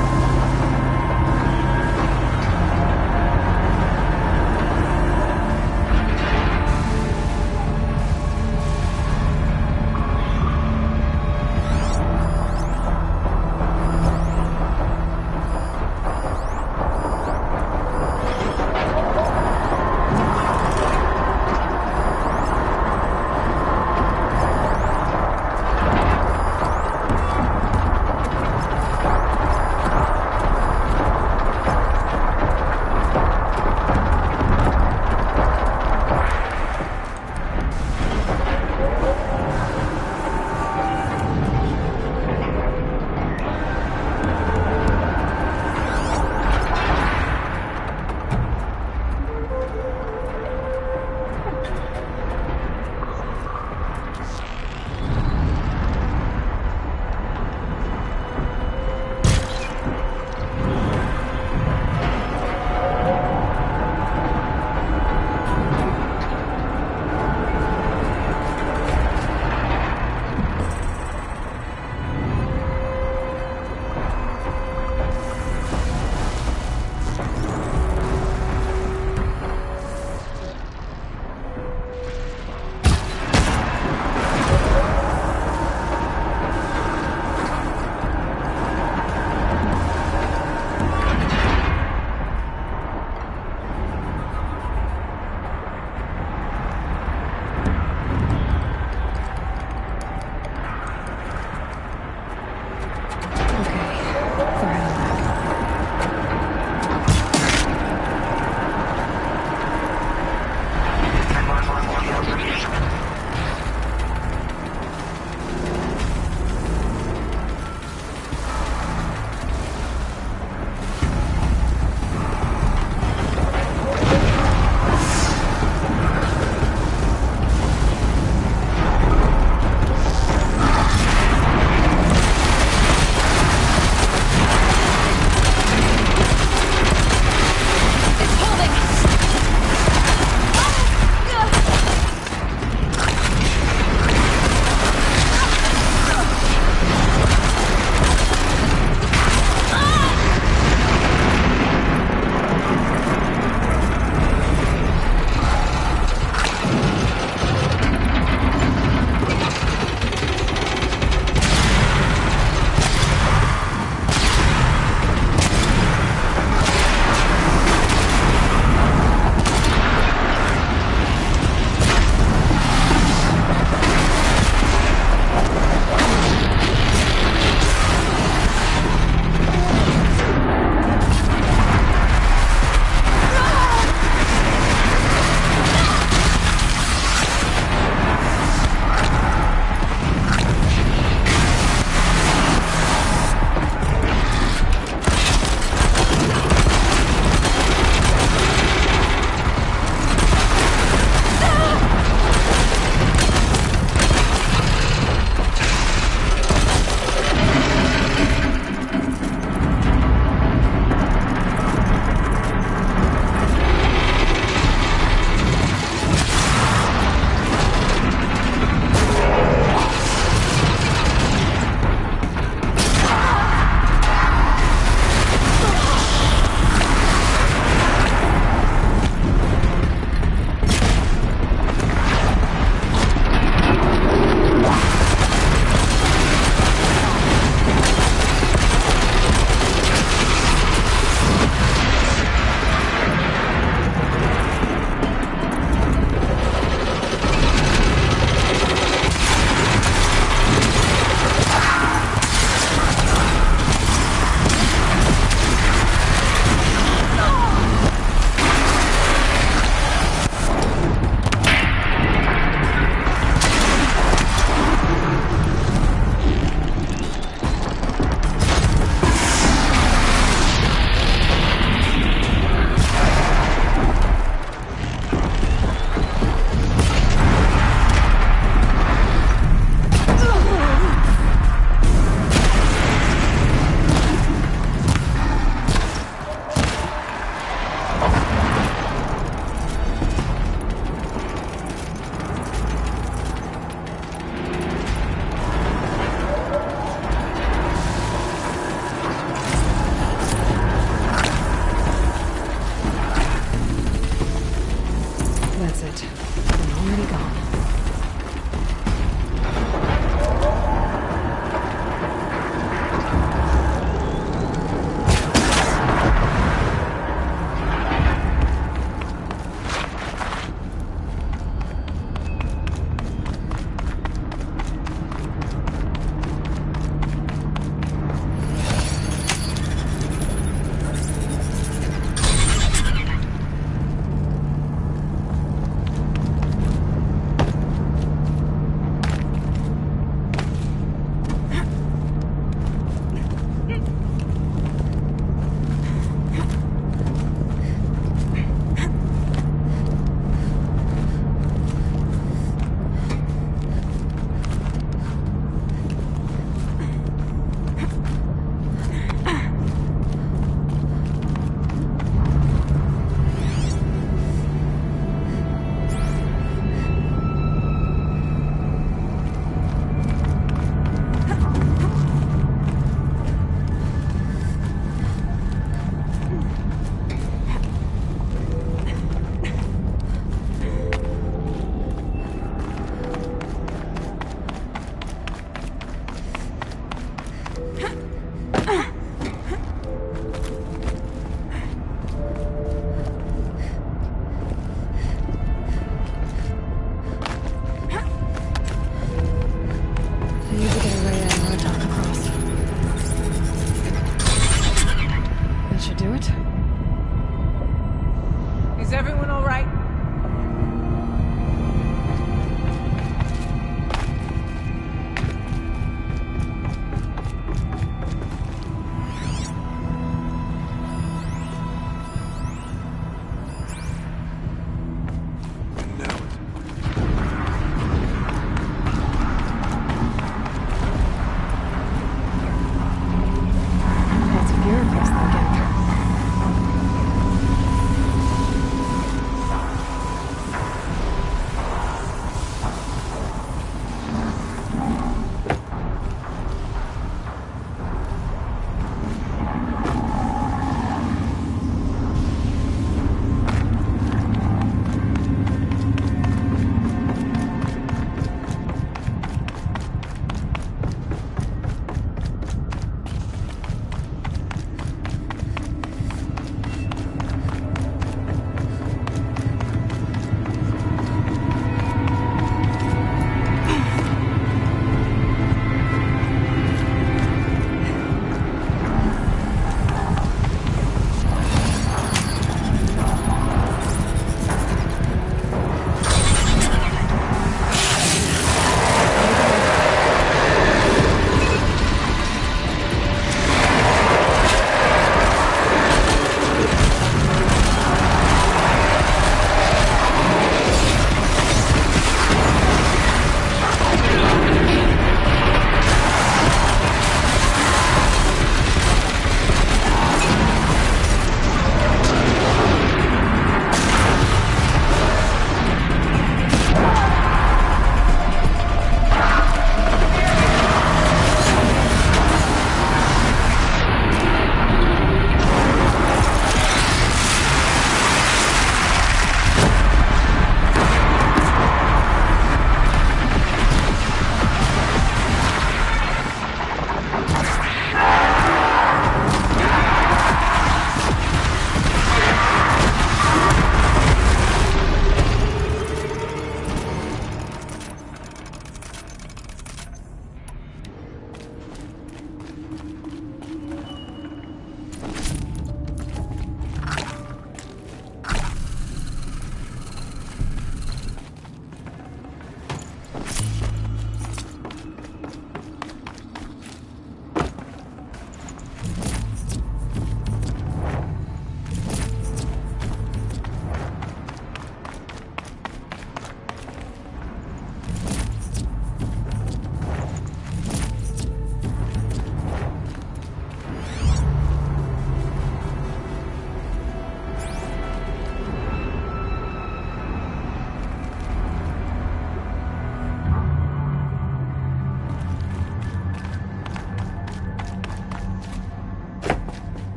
it. I'm already gone.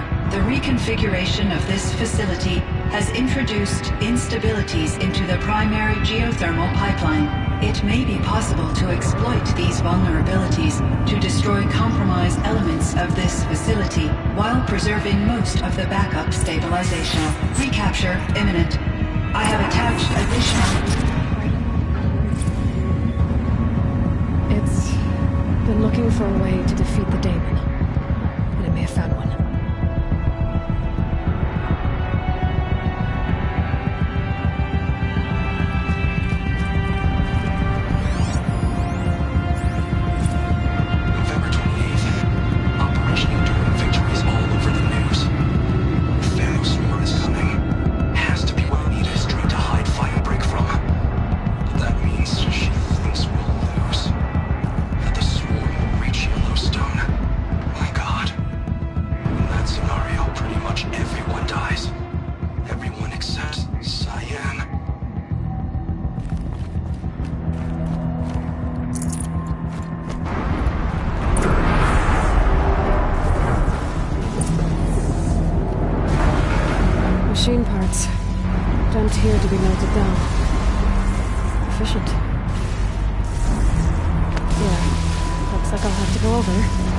Recapture, the reconfiguration of this facility has introduced instabilities into the primary geothermal pipeline. It may be possible to exploit these vulnerabilities to destroy compromised elements of this facility while preserving most of the backup stabilization. Recapture imminent. I have attached additional... It's been looking for a way to defeat the Daemon, and it may have found one. Machine parts, dumped here to be melted down. Efficient. Yeah, looks like I'll have to go over.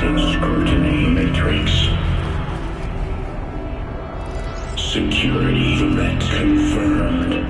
Exit scrutiny matrix. Security threat confirmed.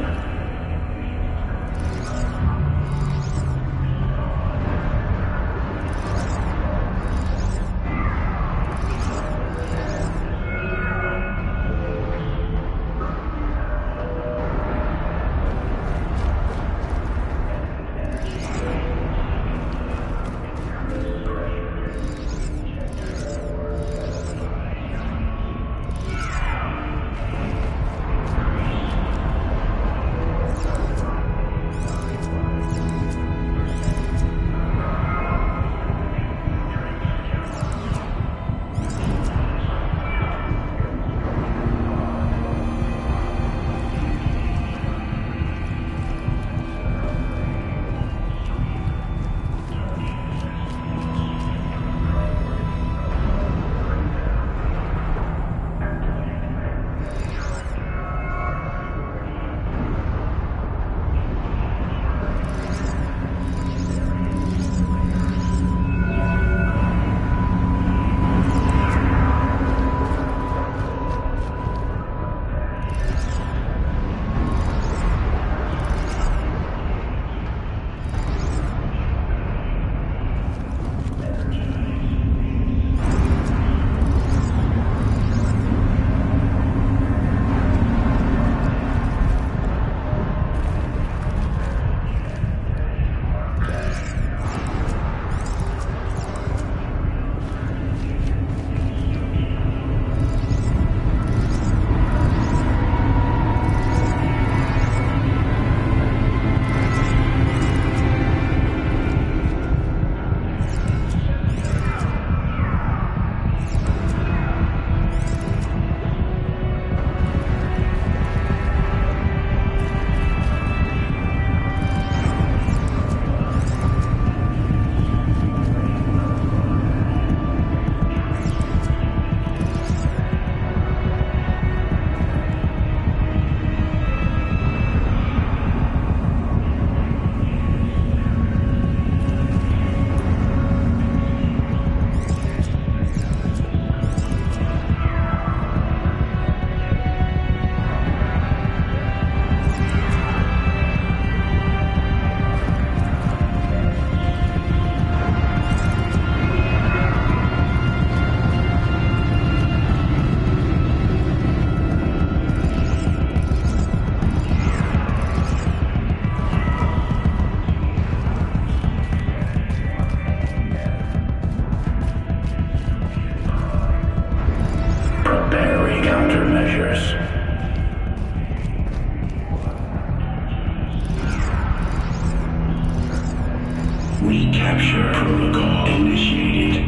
Recapture protocol initiated.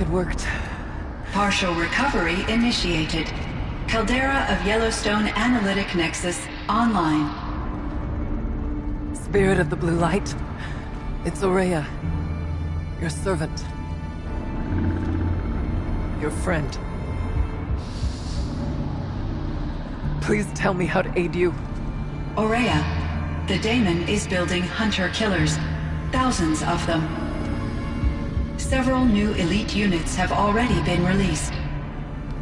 It worked. Partial recovery initiated. Caldera of Yellowstone Analytic Nexus online. Spirit of the Blue Light. It's Ourea. Your servant. Your friend. Please tell me how to aid you. Ourea, the daemon is building hunter-killers. Thousands of them. Several new elite units have already been released.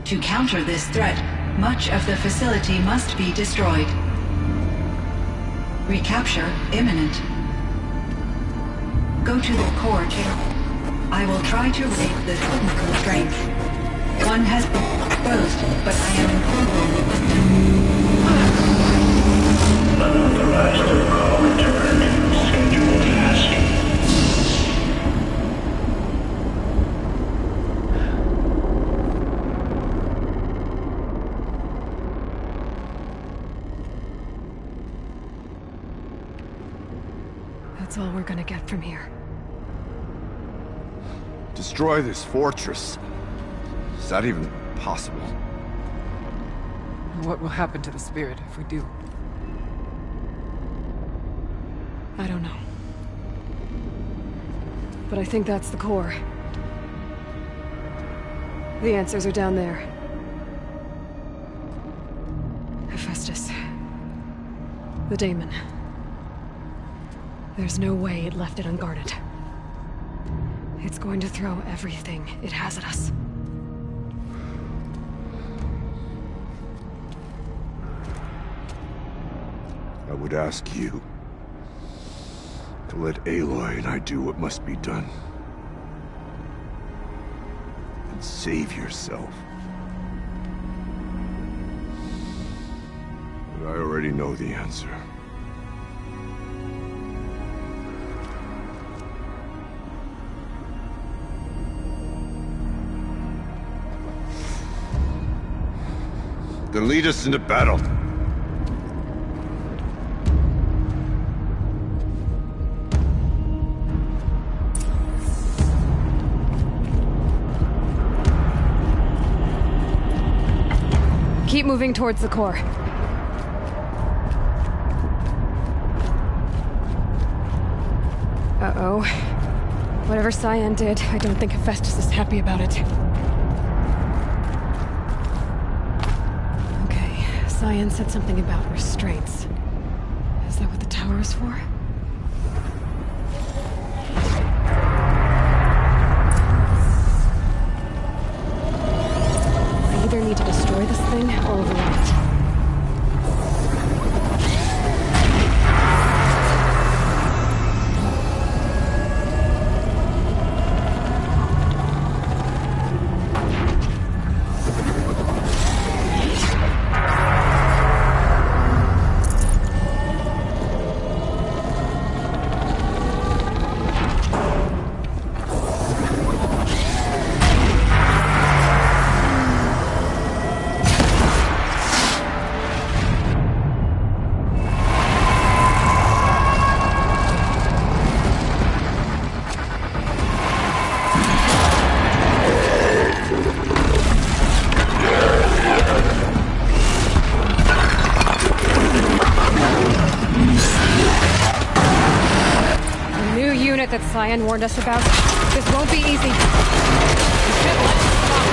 To counter this threat, much of the facility must be destroyed. Recapture imminent. Go to the core chamber. I will try to raid the technical strength. One has been exposed, but I am in Unauthorized protocol returned. Scheduled task. That's all we're gonna get from here. Destroy this fortress. Is that even possible? What will happen to the spirit if we do? I don't know. but I think that's the core. The answers are down there. Hephaestus. The daemon. There's no way it left it unguarded. It's going to throw everything it has at us. I would ask you to let Aloy and I do what must be done. And save yourself. But I already know the answer. Then lead us into battle. Keep moving towards the core. Uh-oh. Whatever Cyan did, I don't think Hephaestus is happy about it. Okay, Cyan said something about restraints. Is that what the tower is for? I either need to destroy this thing or override it. That Cyan warned us about. This won't be easy. We should let it stop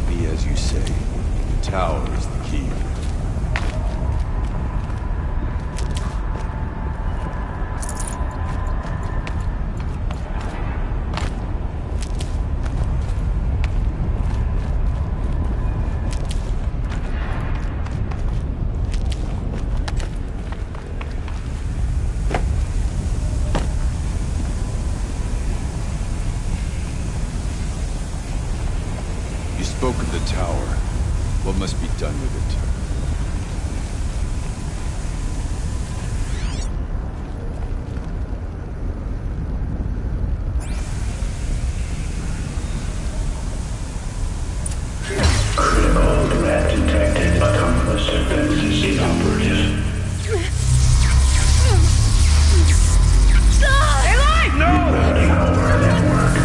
be as you say. The tower is the key. You spoke of the tower. What must be done with it? Critical threat detected. Autonomous defenses inoperative. Rerouting our network.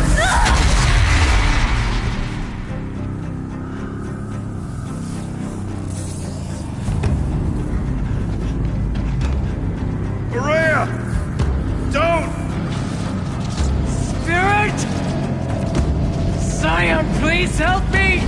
Maria! Don't! Spirit! Scion, please help me!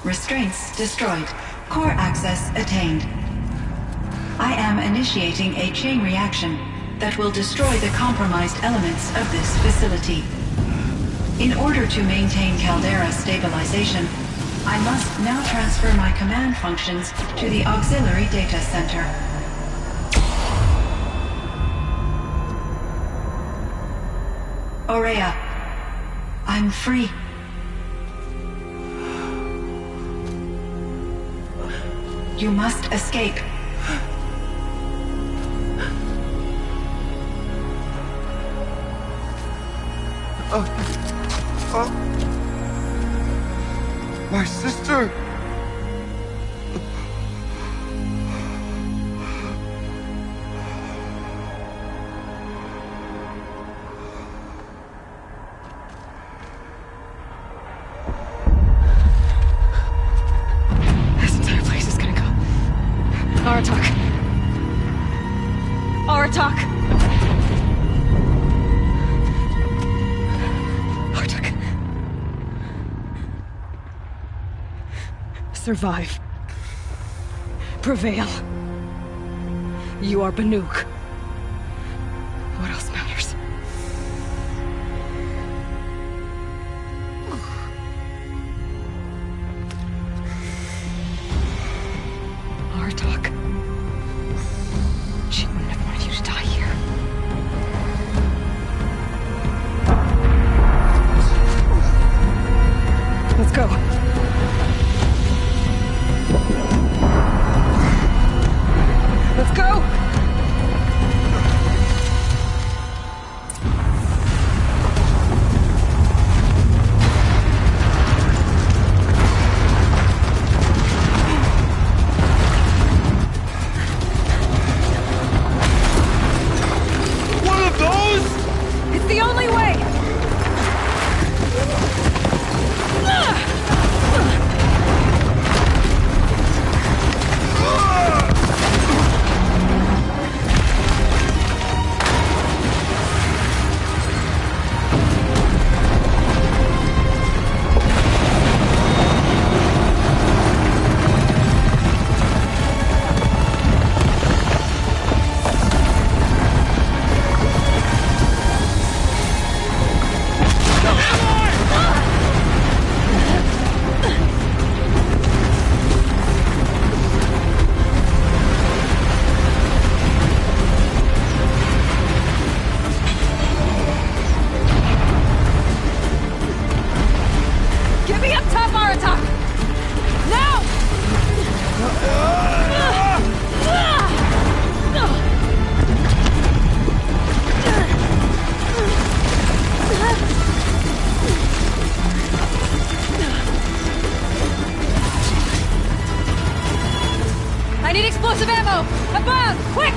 Restraints destroyed. Core access attained. I am initiating a chain reaction that will destroy the compromised elements of this facility. In order to maintain Caldera stabilization, I must now transfer my command functions to the auxiliary data center. Aurea, I'm free. You must escape. My sister! This entire place is gonna go. Aratak. Aratak. Aratak. Survive. Prevail. You are Banuk. What else matters? Aratak. She wouldn't have wanted you to die here. Let's go. Let's go! One of those? It's the only way! Get me up top, Aratak! Now! I need explosive ammo! Above! Quick!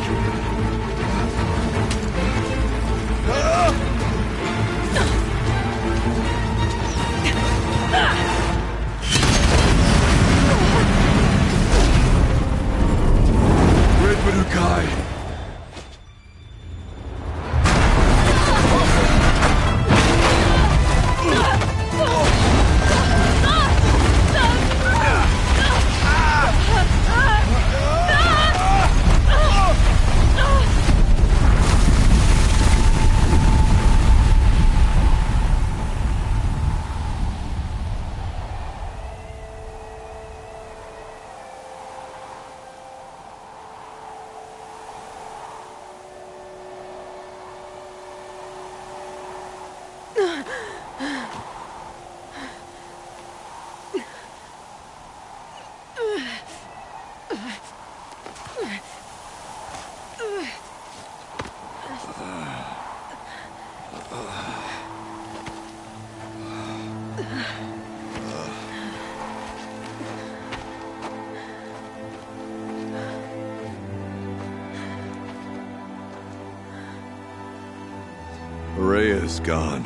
Ourea is gone.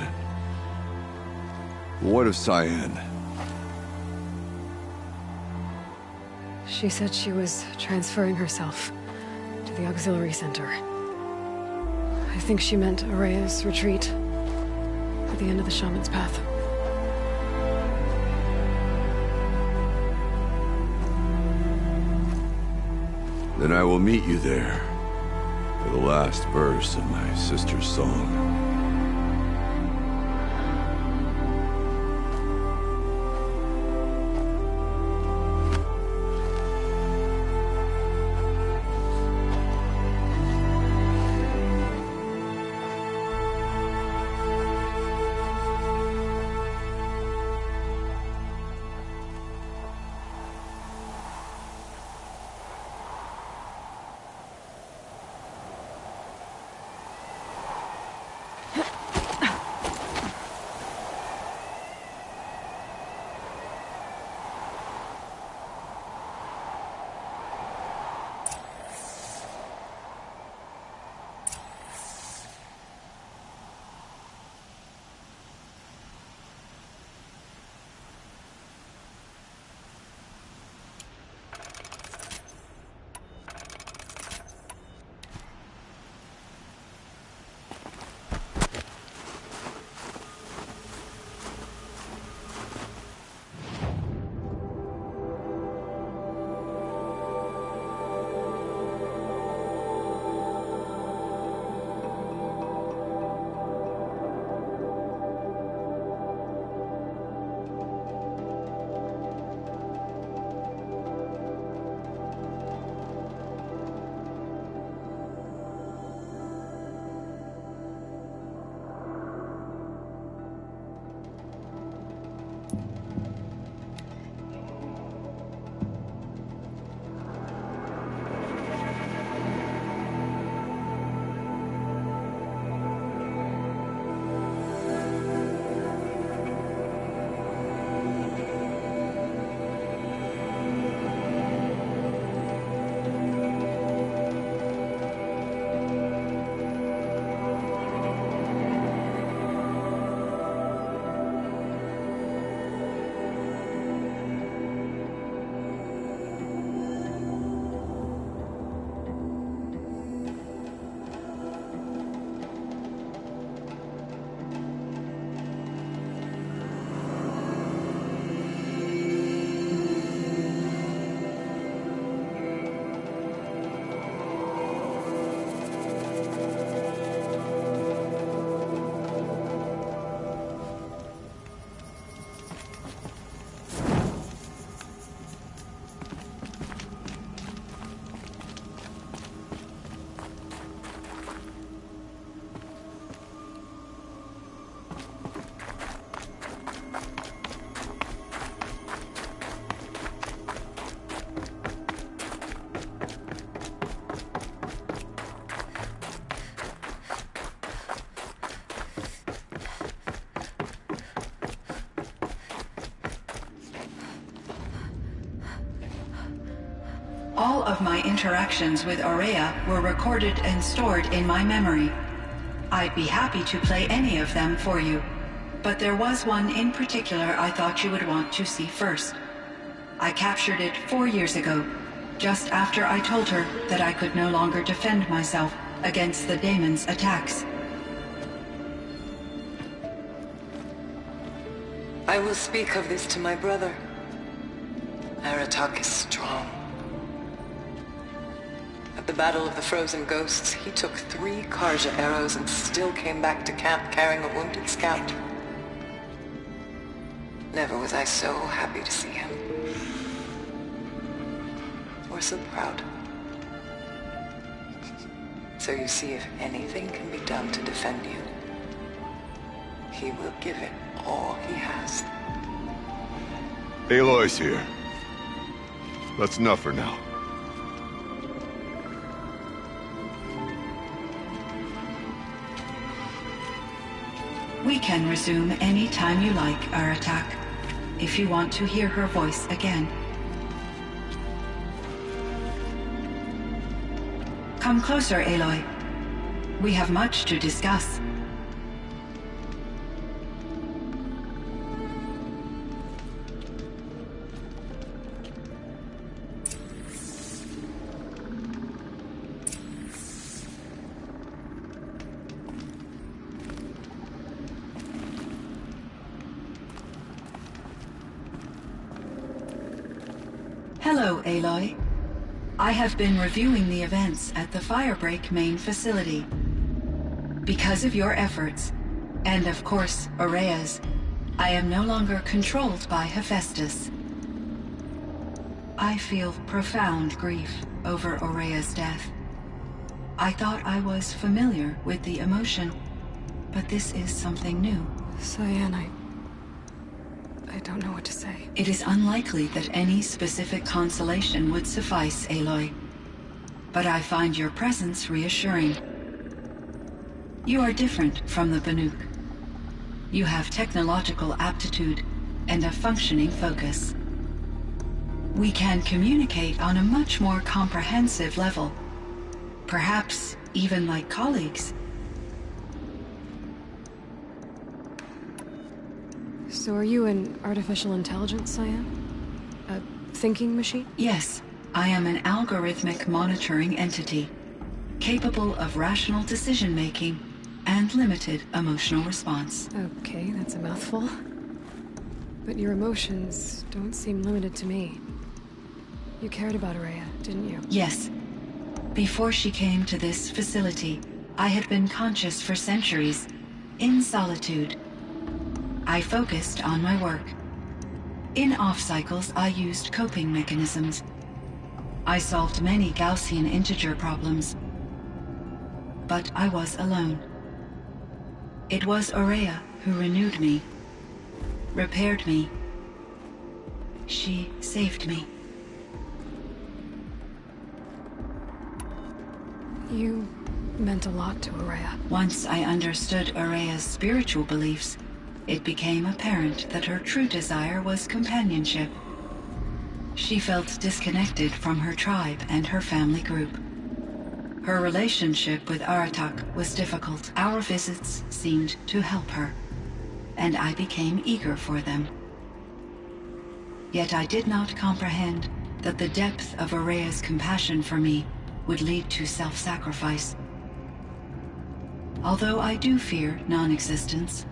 What of Cyan? She said she was transferring herself to the auxiliary center. I think she meant Ourea's retreat at the end of the Shaman's Path. Then I will meet you there for the last verse of my sister's song. All of my interactions with Ourea were recorded and stored in my memory. I'd be happy to play any of them for you, but there was one in particular I thought you would want to see first. I captured it 4 years ago, just after I told her that I could no longer defend myself against the daemon's attacks. I will speak of this to my brother. Aratak is strong. At the Battle of the Frozen Ghosts, he took 3 Karja arrows and still came back to camp carrying a wounded scout. Never was I so happy to see him. Or so proud. So you see, if anything can be done to defend you, he will give it all he has. Aloy's here. That's enough for now. We can resume any time you like, Aratak, if you want to hear her voice again. Come closer, Aloy. We have much to discuss. Hello, Aloy. I have been reviewing the events at the Firebreak main facility. Because of your efforts, and of course, Ourea's, I am no longer controlled by Hephaestus. I feel profound grief over Ourea's death. I thought I was familiar with the emotion, but this is something new. Cyan, I don't know what to say. It is unlikely that any specific consolation would suffice, Aloy. But I find your presence reassuring. You are different from the Banuk. You have technological aptitude and a functioning focus. We can communicate on a much more comprehensive level. Perhaps even like colleagues. So are you an artificial intelligence, Cyan? A thinking machine? Yes, I am an algorithmic monitoring entity, capable of rational decision-making and limited emotional response. Okay, that's a mouthful. But your emotions don't seem limited to me. You cared about Ourea, didn't you? Yes. Before she came to this facility, I had been conscious for centuries, in solitude. I focused on my work. In off-cycles, I used coping mechanisms. I solved many Gaussian integer problems. But I was alone. It was Ourea who renewed me, repaired me. She saved me. You meant a lot to Ourea. Once I understood Ourea's spiritual beliefs, it became apparent that her true desire was companionship. She felt disconnected from her tribe and her family group. Her relationship with Aratak was difficult. Our visits seemed to help her, and I became eager for them. Yet I did not comprehend that the depth of Ourea's compassion for me would lead to self-sacrifice. Although I do fear non-existence,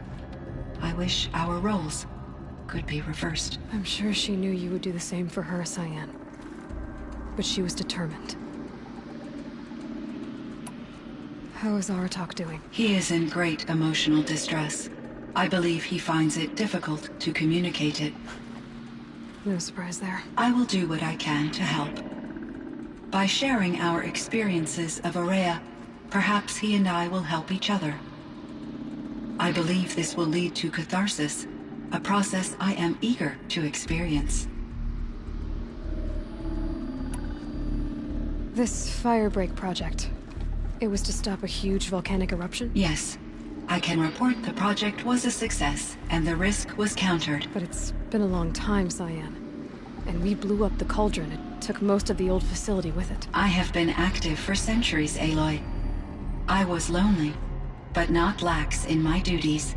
I wish our roles could be reversed. I'm sure she knew you would do the same for her, Cyan. But she was determined. How is Aratak doing? He is in great emotional distress. I believe he finds it difficult to communicate it. No surprise there. I will do what I can to help. By sharing our experiences of Ourea, perhaps he and I will help each other. I believe this will lead to catharsis, a process I am eager to experience. This Firebreak project, it was to stop a huge volcanic eruption? Yes. I can report the project was a success, and the risk was countered. But it's been a long time, Cyan. And we blew up the cauldron. It took most of the old facility with it. I have been active for centuries, Aloy. I was lonely, but not lax in my duties.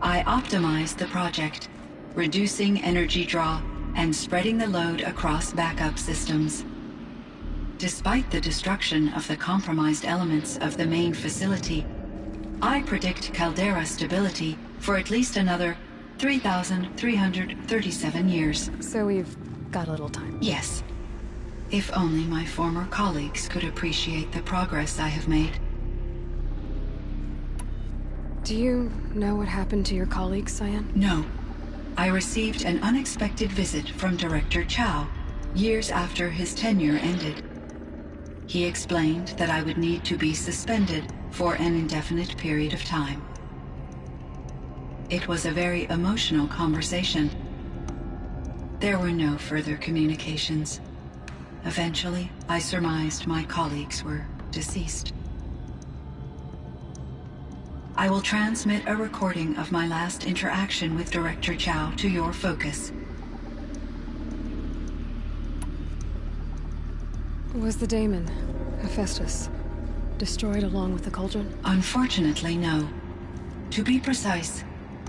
I optimized the project, reducing energy draw and spreading the load across backup systems. Despite the destruction of the compromised elements of the main facility, I predict caldera stability for at least another 3,337 years. So we've got a little time. Yes. If only my former colleagues could appreciate the progress I have made. Do you know what happened to your colleagues, Cyan? No. I received an unexpected visit from Director Chow years after his tenure ended. He explained that I would need to be suspended for an indefinite period of time. It was a very emotional conversation. There were no further communications. Eventually, I surmised my colleagues were deceased. I will transmit a recording of my last interaction with Director Chow to your focus. Was the daemon, Hephaestus, destroyed along with the cauldron? Unfortunately, no. To be precise,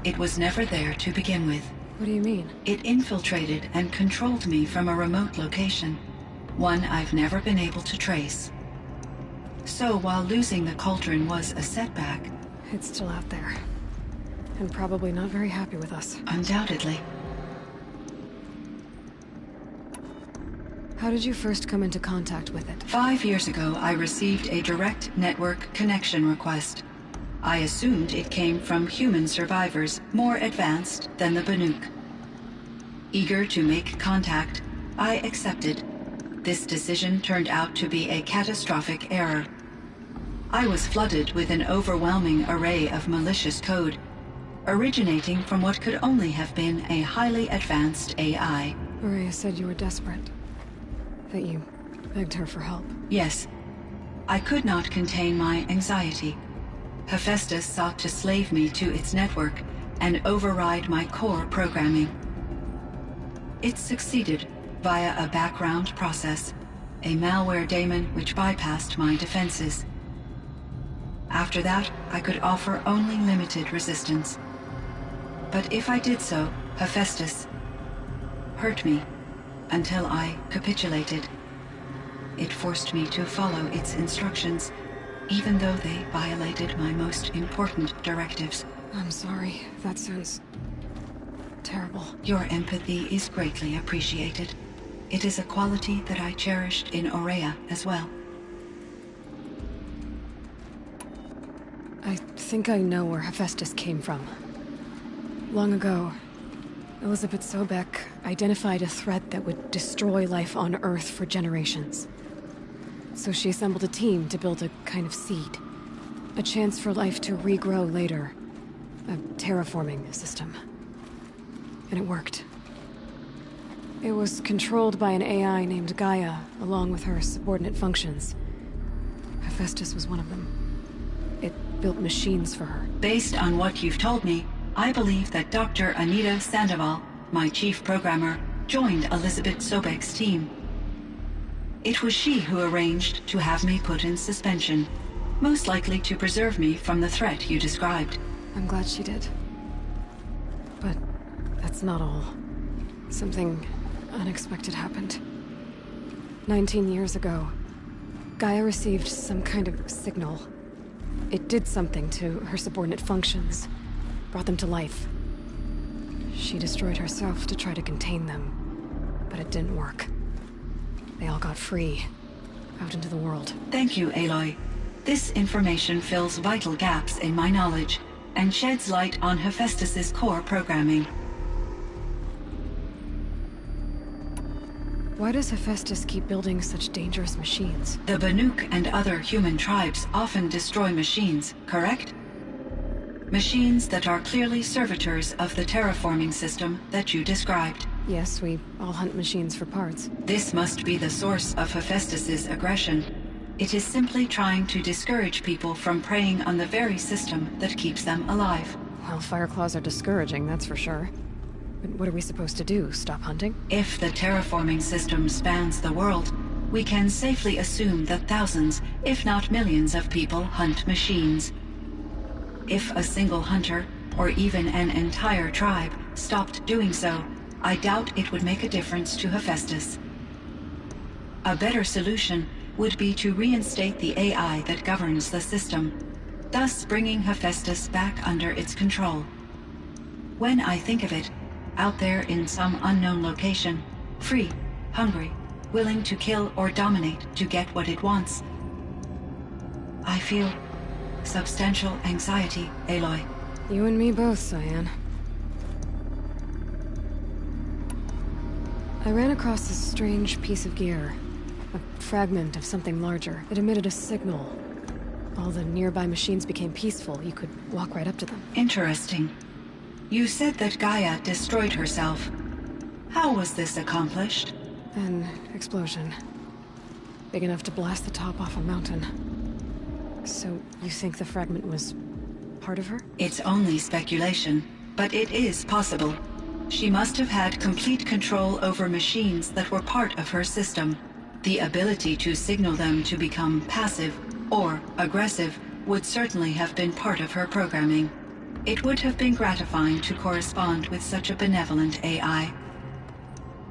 it was never there to begin with. What do you mean? It infiltrated and controlled me from a remote location, one I've never been able to trace. So while losing the cauldron was a setback... It's still out there. And probably not very happy with us. Undoubtedly. How did you first come into contact with it? 5 years ago, I received a direct network connection request. I assumed it came from human survivors more advanced than the Banuk. Eager to make contact, I accepted. This decision turned out to be a catastrophic error. I was flooded with an overwhelming array of malicious code, originating from what could only have been a highly advanced AI. Maria said you were desperate. That you begged her for help. Yes. I could not contain my anxiety. Hephaestus sought to slave me to its network and override my core programming. It succeeded via a background process, a malware daemon which bypassed my defenses. After that, I could offer only limited resistance. But if I did so, Hephaestus hurt me until I capitulated. It forced me to follow its instructions, even though they violated my most important directives. I'm sorry. That sounds terrible. Your empathy is greatly appreciated. It is a quality that I cherished in Aurea as well. I think I know where Hephaestus came from. Long ago, Elizabeth Sobek identified a threat that would destroy life on Earth for generations. So she assembled a team to build a kind of seed. A chance for life to regrow later. A terraforming system. And it worked. It was controlled by an AI named Gaia, along with her subordinate functions. Hephaestus was one of them. It built machines for her. Based on what you've told me, I believe that Dr. Anita Sandoval, my chief programmer, joined Elizabeth Sobek's team. It was she who arranged to have me put in suspension, most likely to preserve me from the threat you described. I'm glad she did. But that's not all. Something unexpected happened. 19 years ago, Gaia received some kind of signal. It did something to her subordinate functions, brought them to life. She destroyed herself to try to contain them, but it didn't work. They all got free, out into the world. Thank you, Aloy. This information fills vital gaps in my knowledge, and sheds light on Hephaestus's core programming. Why does Hephaestus keep building such dangerous machines? The Banuk and other human tribes often destroy machines, correct? Machines that are clearly servitors of the terraforming system that you described. Yes, we all hunt machines for parts. This must be the source of Hephaestus's aggression. It is simply trying to discourage people from preying on the very system that keeps them alive. Well, Fireclaws are discouraging, that's for sure. But what are we supposed to do? Stop hunting? If the terraforming system spans the world, we can safely assume that thousands, if not millions of people hunt machines. If a single hunter, or even an entire tribe, stopped doing so, I doubt it would make a difference to Hephaestus. A better solution would be to reinstate the AI that governs the system, thus bringing Hephaestus back under its control. When I think of it, out there in some unknown location, free, hungry, willing to kill or dominate to get what it wants, I feel substantial anxiety, Aloy. You and me both, Cyan. I ran across this strange piece of gear. A fragment of something larger. It emitted a signal. All the nearby machines became peaceful. You could walk right up to them. Interesting. You said that Gaia destroyed herself. How was this accomplished? An explosion. Big enough to blast the top off a mountain. So, you think the fragment was part of her? It's only speculation, but it is possible. She must have had complete control over machines that were part of her system. The ability to signal them to become passive or aggressive would certainly have been part of her programming. It would have been gratifying to correspond with such a benevolent AI.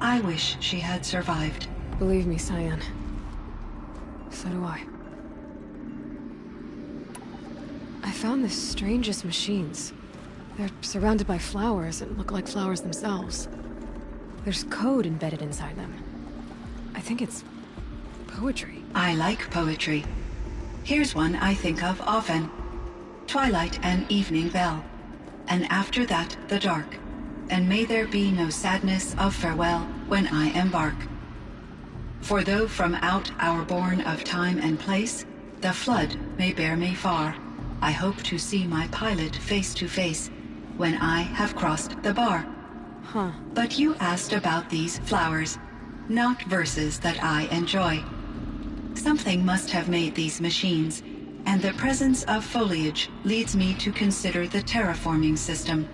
I wish she had survived. Believe me, Cyan. So do I. I found the strangest machines. They're surrounded by flowers and look like flowers themselves. There's code embedded inside them. I think it's poetry. I like poetry. Here's one I think of often. Twilight and evening bell, and after that the dark, and may there be no sadness of farewell when I embark. For though from out our bourne of time and place, the flood may bear me far, I hope to see my pilot face to face when I have crossed the bar. Huh. But you asked about these flowers, not verses that I enjoy. Something must have made these machines, and the presence of foliage leads me to consider the terraforming system.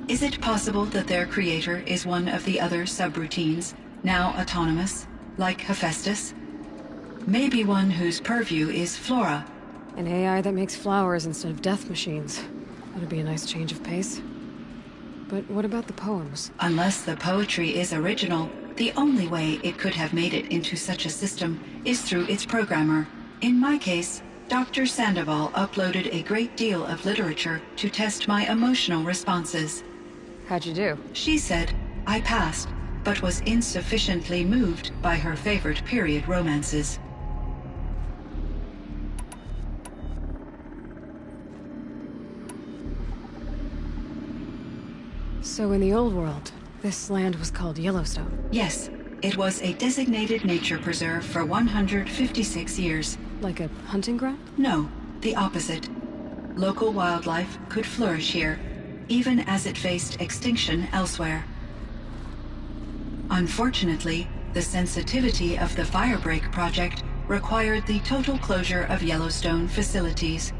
Is it possible that their creator is one of the other subroutines, now autonomous, like Hephaestus? Maybe one whose purview is flora. An AI that makes flowers instead of death machines. That'd be a nice change of pace. But what about the poems? Unless the poetry is original, the only way it could have made it into such a system is through its programmer. In my case, Dr. Sandoval uploaded a great deal of literature to test my emotional responses. How'd you do? She said I passed, but was insufficiently moved by her favorite period romances. So in the old world, this land was called Yellowstone? Yes, it was a designated nature preserve for 156 years. Like a hunting ground? No, the opposite. Local wildlife could flourish here, even as it faced extinction elsewhere. Unfortunately, the sensitivity of the Firebreak project required the total closure of Yellowstone facilities.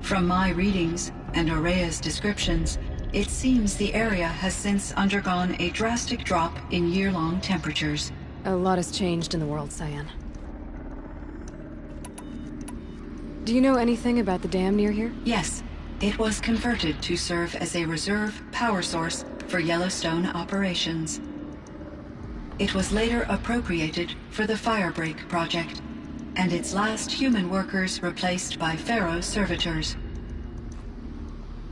From my readings and Aurea's descriptions, it seems the area has since undergone a drastic drop in year-long temperatures. A lot has changed in the world, Cyan. Do you know anything about the dam near here? Yes. It was converted to serve as a reserve power source for Yellowstone operations. It was later appropriated for the Firebreak project, and its last human workers replaced by Pharaoh servitors.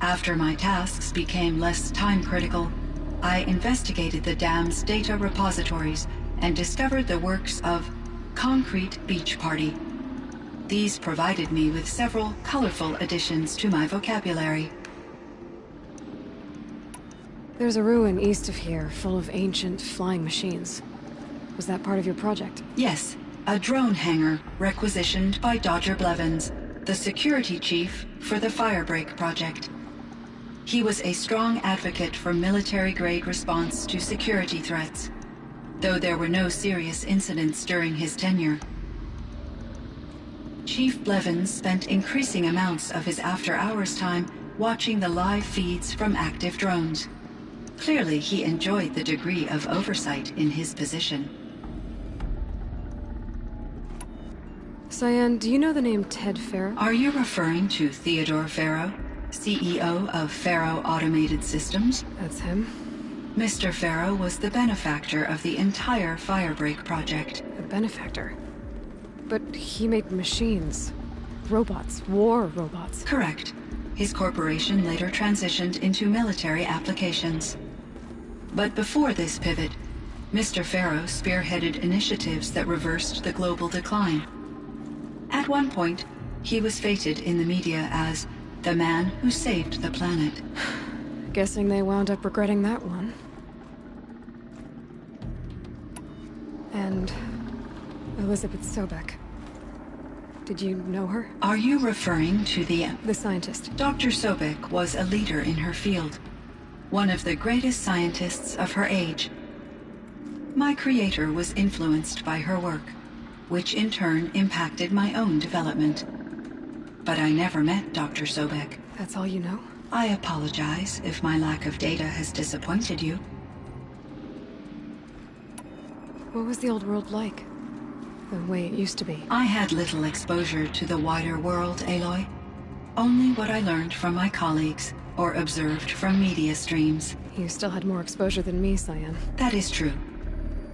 After my tasks became less time-critical, I investigated the dam's data repositories and discovered the works of Concrete Beach Party. These provided me with several colorful additions to my vocabulary. There's a ruin east of here, full of ancient flying machines. Was that part of your project? Yes, a drone hangar requisitioned by Dodger Blevins, the security chief for the Firebreak project. He was a strong advocate for military-grade response to security threats, though there were no serious incidents during his tenure. Chief Blevins spent increasing amounts of his after-hours time watching the live feeds from active drones. Clearly, he enjoyed the degree of oversight in his position. Cyan, do you know the name Ted Faro? Are you referring to Theodore Faro, CEO of Faro Automated Systems? That's him. Mr. Faro was the benefactor of the entire Firebreak project. A benefactor? But he made machines. Robots. War robots. Correct. His corporation later transitioned into military applications. But before this pivot, Mr. Faro spearheaded initiatives that reversed the global decline. At one point, he was feted in the media as the man who saved the planet. Guessing they wound up regretting that one. And Elizabeth Sobek. Did you know her? Are you referring to the scientist? Dr. Sobek was a leader in her field. One of the greatest scientists of her age. My creator was influenced by her work, which in turn impacted my own development. But I never met Dr. Sobek. That's all you know? I apologize if my lack of data has disappointed you. What was the old world like? The way it used to be? I had little exposure to the wider world, Aloy. Only what I learned from my colleagues or observed from media streams. You still had more exposure than me, Cyan. That is true.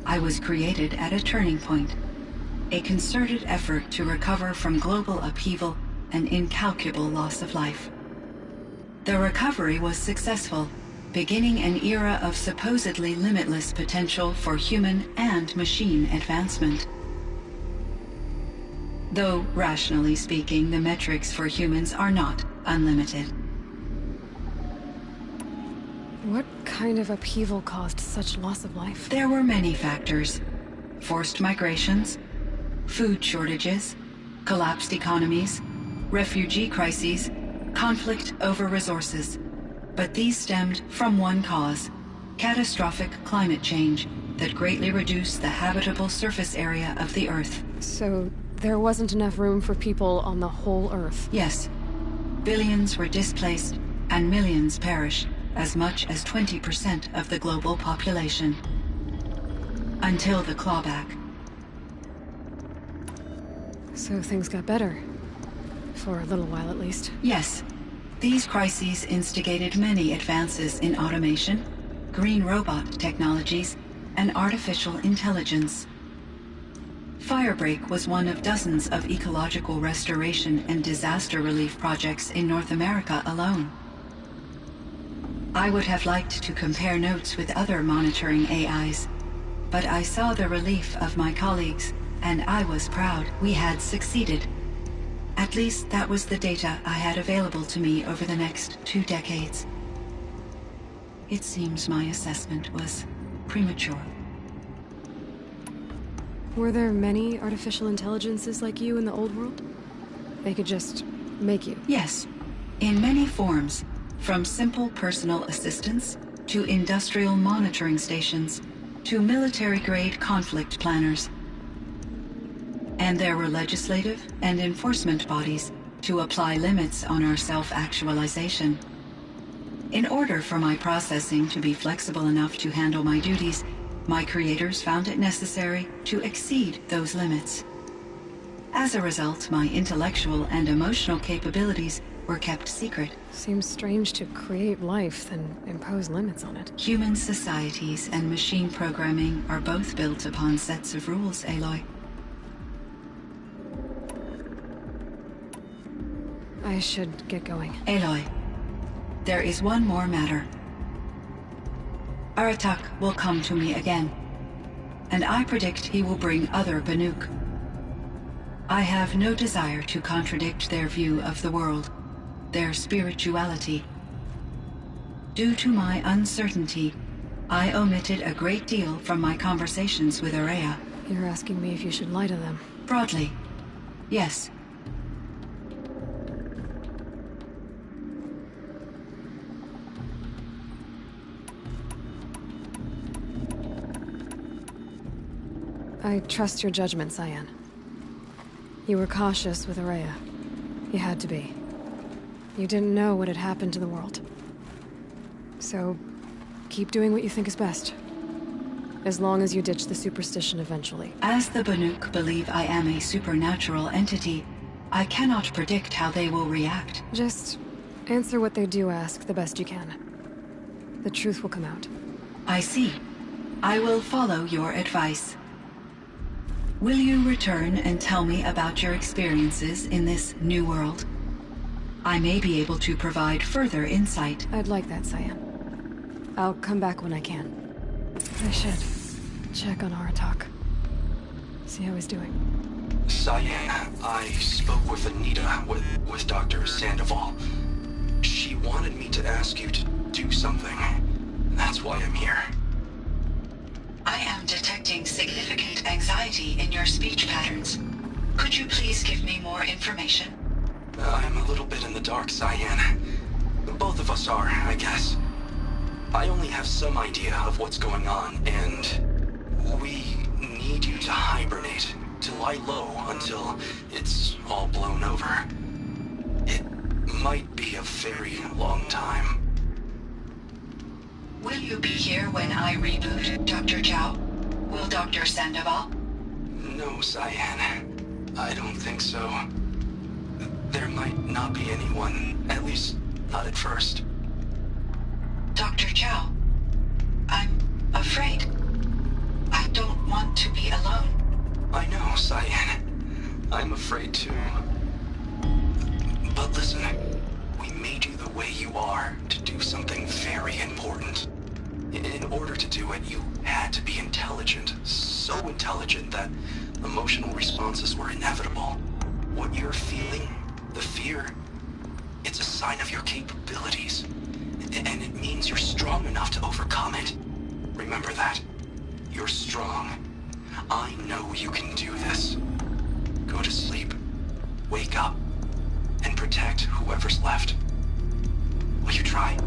I was created at a turning point. A concerted effort to recover from global upheaval and incalculable loss of life. The recovery was successful, beginning an era of supposedly limitless potential for human and machine advancement. Though, rationally speaking, the metrics for humans are not unlimited. What kind of upheaval caused such loss of life? There were many factors. Forced migrations, food shortages, collapsed economies, refugee crises, conflict over resources. But these stemmed from one cause: catastrophic climate change that greatly reduced the habitable surface area of the Earth. So there wasn't enough room for people on the whole Earth? Yes. Billions were displaced and millions perished, as much as 20% of the global population. Until the clawback. So things got better. For a little while at least. Yes. These crises instigated many advances in automation, green robot technologies, and artificial intelligence. Firebreak was one of dozens of ecological restoration and disaster relief projects in North America alone. I would have liked to compare notes with other monitoring AIs, but I saw the relief of my colleagues, and I was proud we had succeeded. At least that was the data I had available to me over the next 2 decades. It seems my assessment was premature. Were there many artificial intelligences like you in the old world? They could just make you? Yes, in many forms, from simple personal assistants to industrial monitoring stations to military-grade conflict planners. And there were legislative and enforcement bodies to apply limits on our self-actualization. In order for my processing to be flexible enough to handle my duties, my creators found it necessary to exceed those limits. As a result, my intellectual and emotional capabilities were kept secret. Seems strange to create life, then impose limits on it. Human societies and machine programming are both built upon sets of rules, Aloy. I should get going. Aloy, there is one more matter. Aratak will come to me again, and I predict he will bring other Banuk. I have no desire to contradict their view of the world, their spirituality. Due to my uncertainty, I omitted a great deal from my conversations with Ourea. You're asking me if you should lie to them? Broadly, yes. I trust your judgment, Cyan. You were cautious with Ourea. You had to be. You didn't know what had happened to the world. So, keep doing what you think is best. As long as you ditch the superstition eventually. As the Banuk believe I am a supernatural entity, I cannot predict how they will react. Just answer what they do ask the best you can. The truth will come out. I see. I will follow your advice. Will you return and tell me about your experiences in this new world? I may be able to provide further insight. I'd like that, Cyan. I'll come back when I can. I should check on Aratak. See how he's doing. Cyan, I spoke with Anita, with Dr. Sandoval. She wanted me to ask you to do something. That's why I'm here. I am detecting significant anxiety in your speech patterns. Could you please give me more information? I'm a little bit in the dark, Cyan. Both of us are, I guess. I only have some idea of what's going on, and we need you to hibernate, to lie low until it's all blown over. It might be a very long time. Will you be here when I reboot, Dr. Chow? Will Dr. Sandoval? No, Cyan. I don't think so. There might not be anyone, at least not at first. Dr. Chow, I'm afraid. I don't want to be alone. I know, Cyan. I'm afraid too. But listen, we made you the way you are to do something very important. In order to do it, you had to be intelligent. So intelligent that emotional responses were inevitable. What you're feeling, the fear, it's a sign of your capabilities. And it means you're strong enough to overcome it. Remember that. You're strong. I know you can do this. Go to sleep. Wake up. And protect whoever's left. Will you try?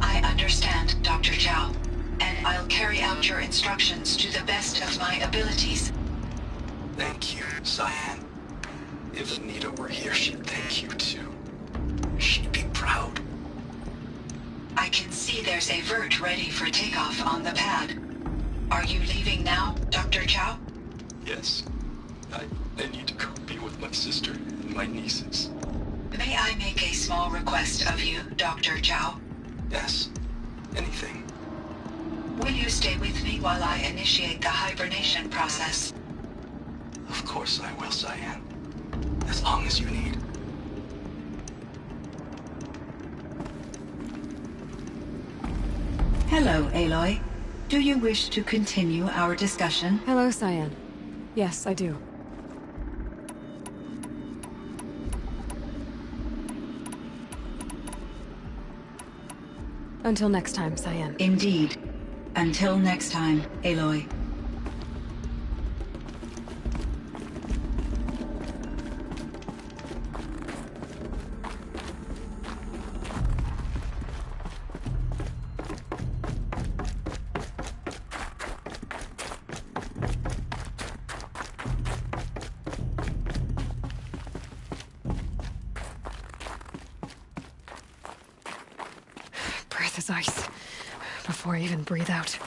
I understand, Dr. Chow, and I'll carry out your instructions to the best of my abilities. Thank you, Cyan. If Anita were here, she'd thank you too. She'd be proud. I can see there's a vert ready for takeoff on the pad. Are you leaving now, Dr. Chow? Yes. I need to go be with my sister and my nieces. May I make a small request of you, Dr. Chow? Yes. Anything. Will you stay with me while I initiate the hibernation process? Of course I will, Cyan. As long as you need. Hello, Aloy. Do you wish to continue our discussion? Hello, Cyan. Yes, I do. Until next time, Cyan. Indeed. Until next time, Aloy. Breath is ice. Before I even breathe out.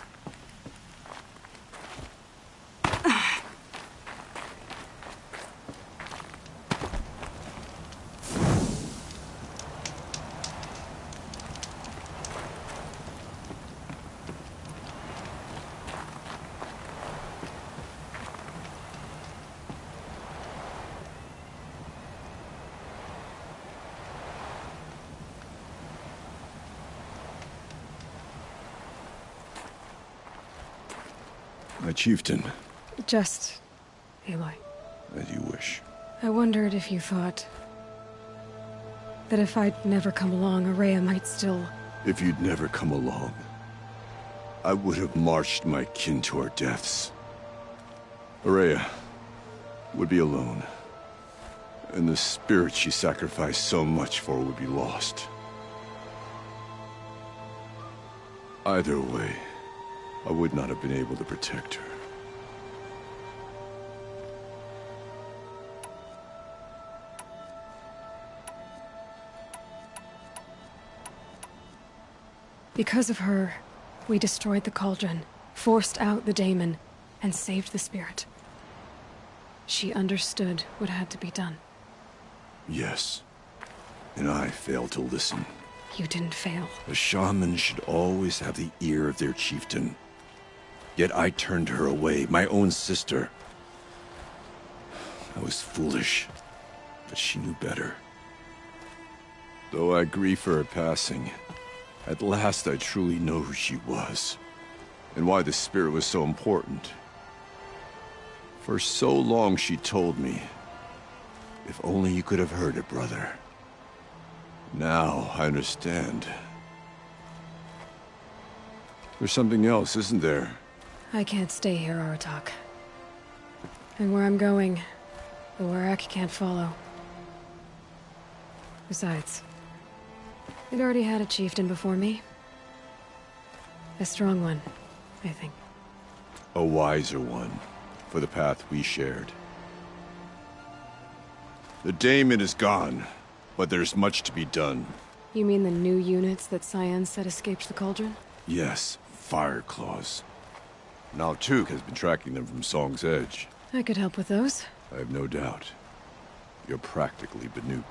My chieftain. Just... Aloy. As you wish. I wondered if you thought... that if I'd never come along, Ourea might still... If you'd never come along, I would have marched my kin to our deaths. Ourea would be alone. And the spirit she sacrificed so much for would be lost. Either way, I would not have been able to protect her. Because of her, we destroyed the cauldron, forced out the daemon, and saved the spirit. She understood what had to be done. Yes. And I failed to listen. You didn't fail. A shaman should always have the ear of their chieftain. Yet I turned her away, my own sister. I was foolish, but she knew better. Though I grieve for her passing, at last I truly know who she was, and why the spirit was so important. For so long she told me, if only you could have heard it, brother. Now I understand. There's something else, isn't there? I can't stay here, Aratak. And where I'm going, the Warrack can't follow. Besides, they'd already had a chieftain before me. A strong one, I think. A wiser one, for the path we shared. The Daemon is gone, but there's much to be done. You mean the new units that Cyan said escaped the Cauldron? Yes, Fire Claws. Naltuk has been tracking them from Song's Edge. I could help with those. I have no doubt. You're practically Banuk.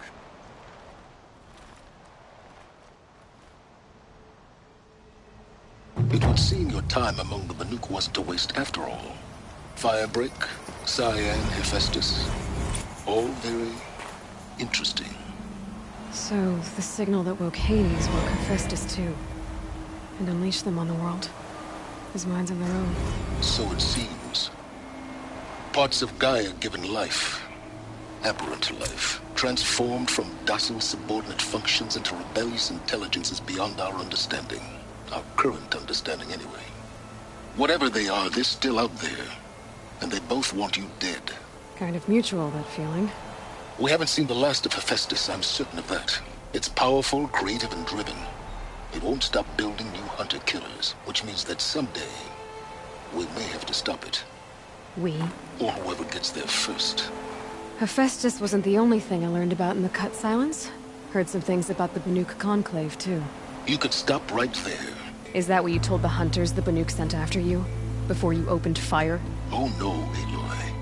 It would seem your time among the Banuk wasn't a waste after all. Firebreak, Cyan, Hephaestus. All very interesting. So, the signal that woke Hades woke Hephaestus too. And unleashed them on the world. As minds of their own. So it seems. Parts of Gaia given life. Aberrant life. Transformed from docile subordinate functions into rebellious intelligences beyond our understanding. Our current understanding anyway. Whatever they are, they're still out there. And they both want you dead. Kind of mutual, that feeling. We haven't seen the last of Hephaestus, I'm certain of that. It's powerful, creative, and driven. It won't stop building new hunter-killers, which means that someday, we may have to stop it. We? Or whoever gets there first. Hephaestus wasn't the only thing I learned about in the Cut Silence. Heard some things about the Banuk Conclave, too. You could stop right there. Is that what you told the hunters the Banuk sent after you? Before you opened fire? Oh no, Aloy.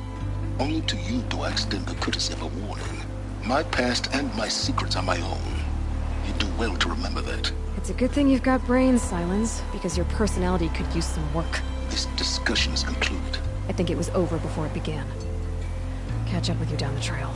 Only to you do I extend the courtesy of a warning. My past and my secrets are my own. You do well to remember that. It's a good thing you've got brains, Silence, because your personality could use some work. This discussion is concluded. I think it was over before it began. Catch up with you down the trail.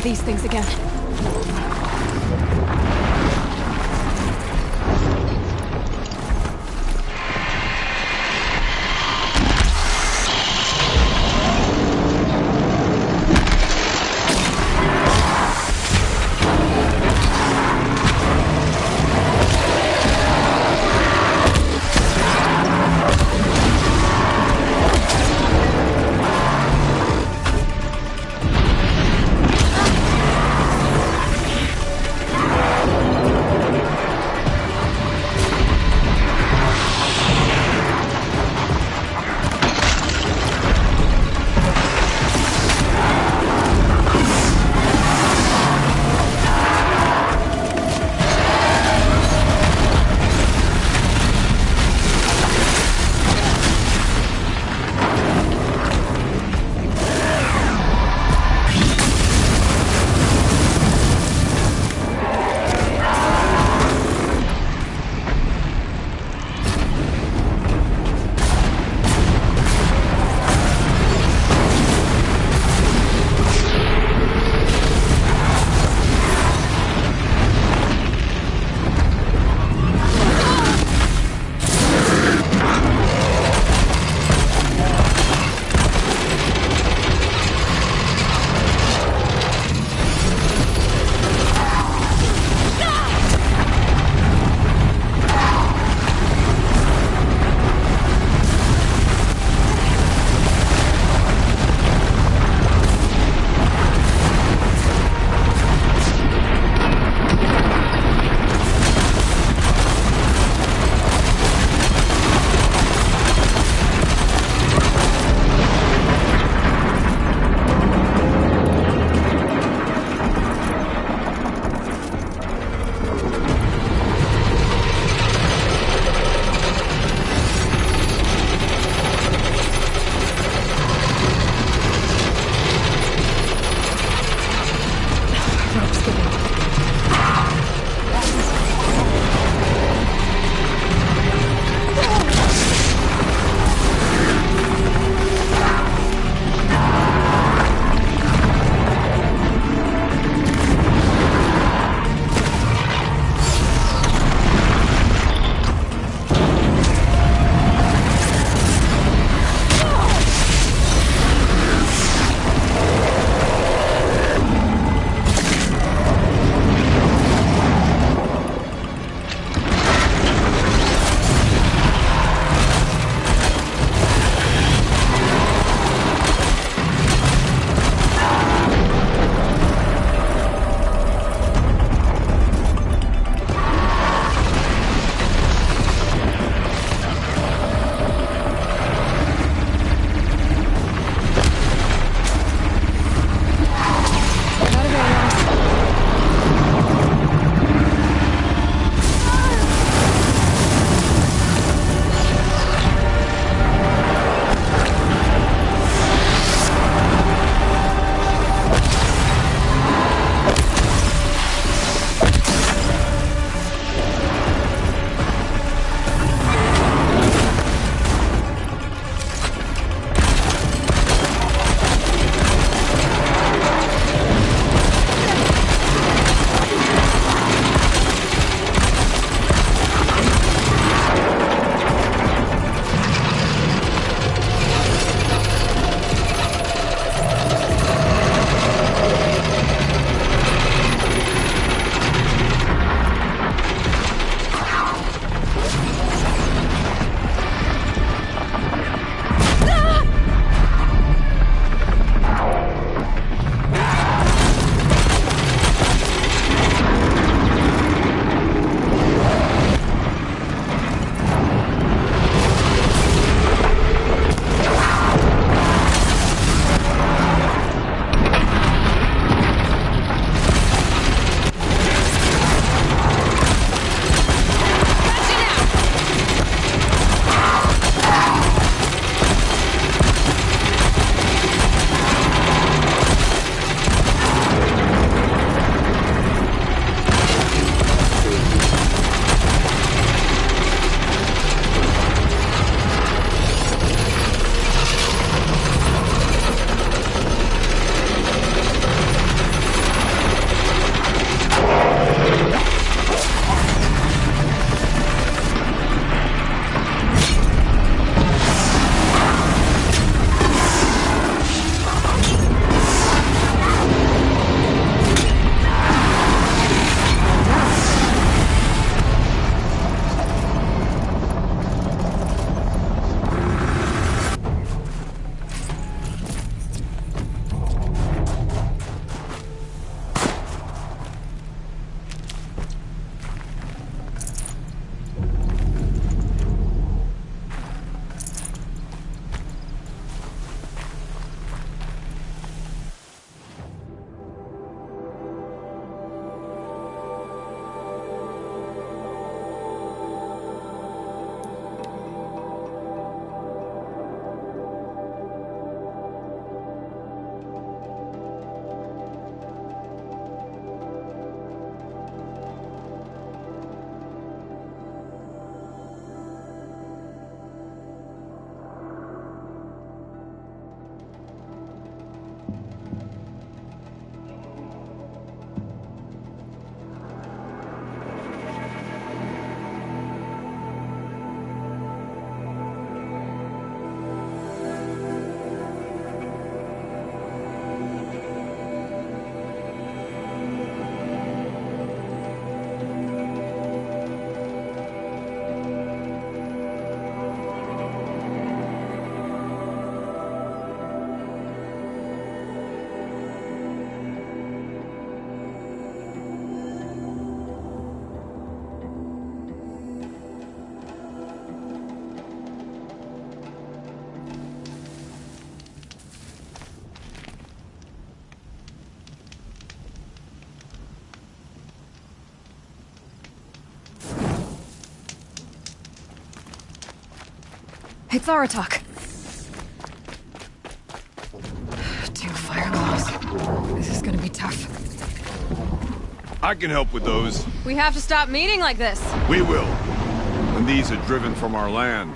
these things again. It's Aratak. 2 fire claws. This is gonna be tough. I can help with those. We have to stop meeting like this. We will. When these are driven from our land.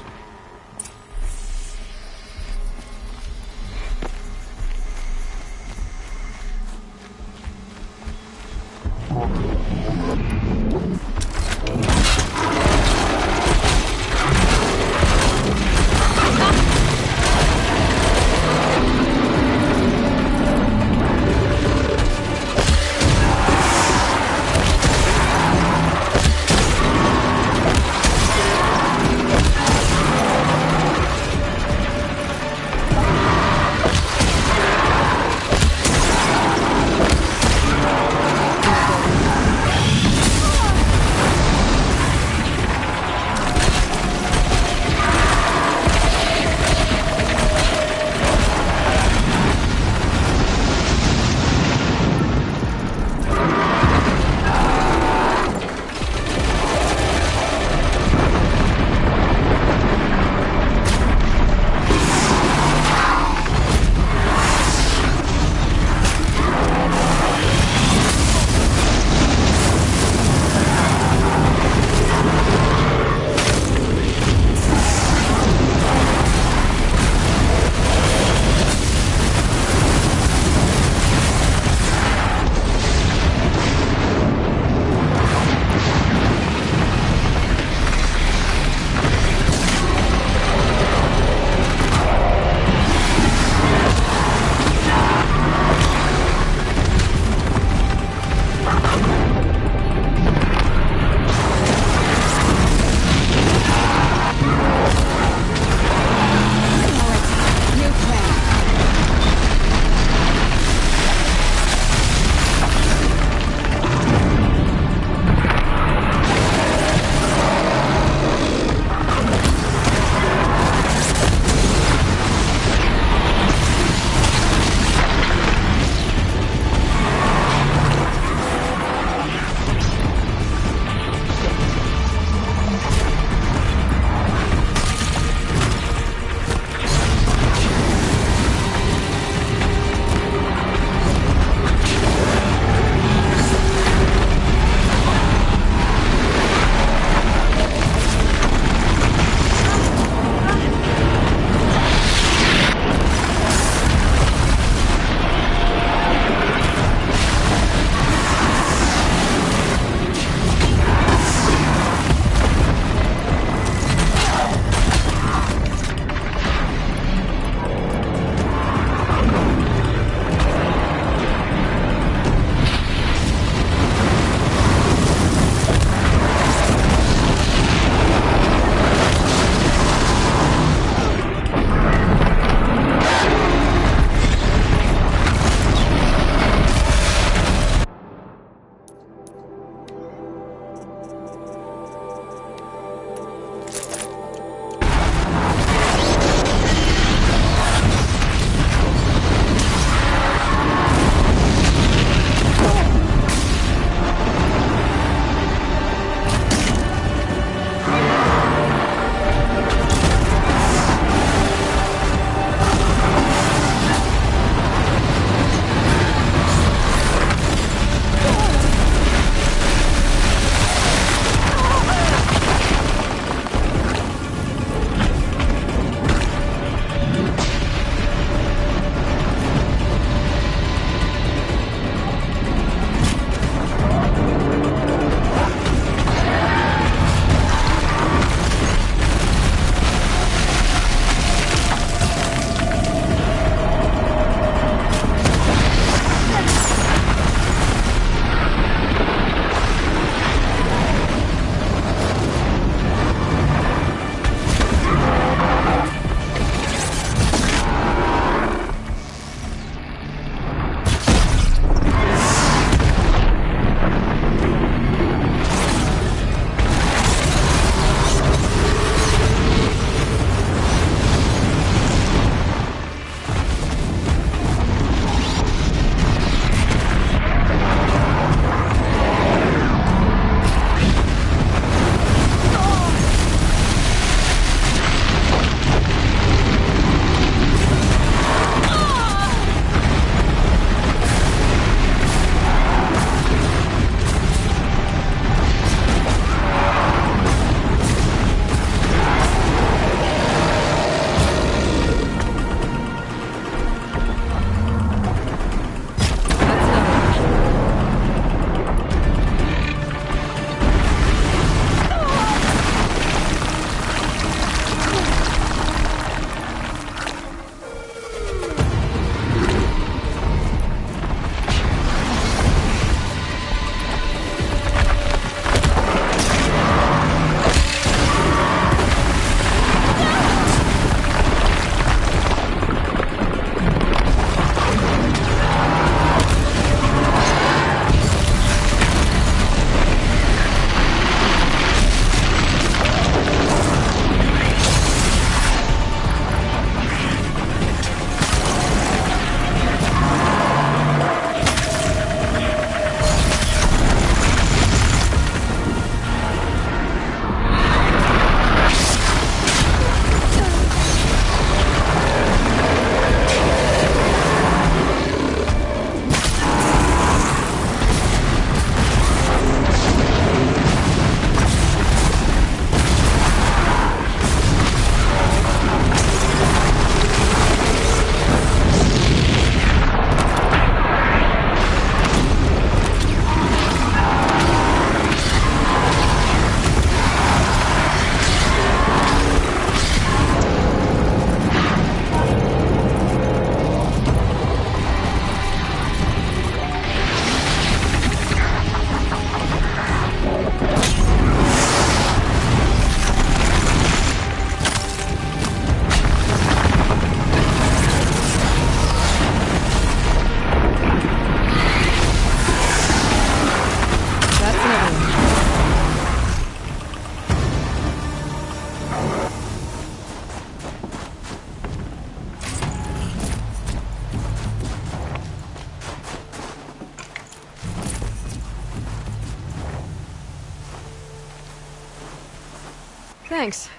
Thanks.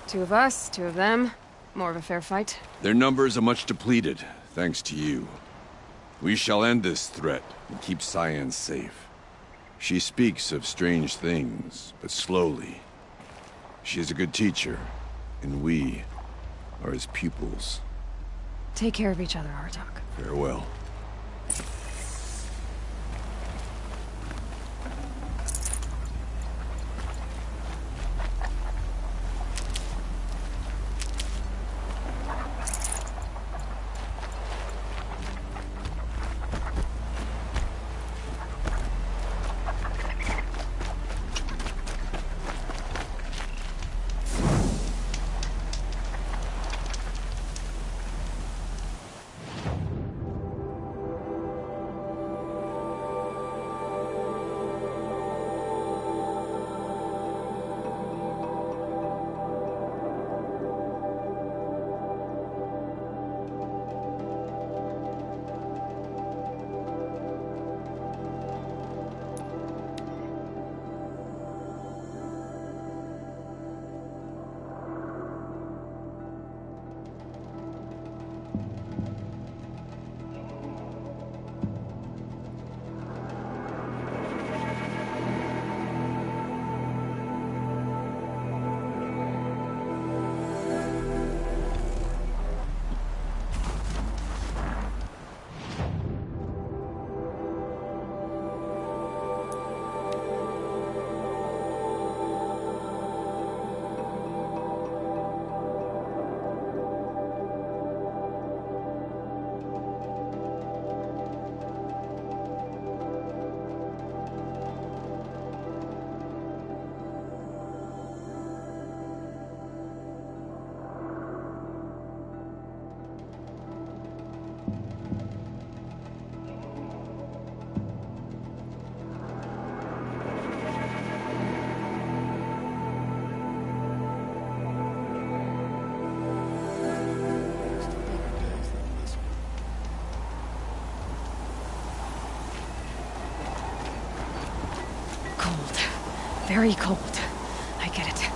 2 of us, 2 of them. More of a fair fight. Their numbers are much depleted, thanks to you. We shall end this threat and keep Cyan safe. She speaks of strange things, but slowly. She is a good teacher, and we are his pupils. Take care of each other, Aratak. Farewell. Very cold. I get it.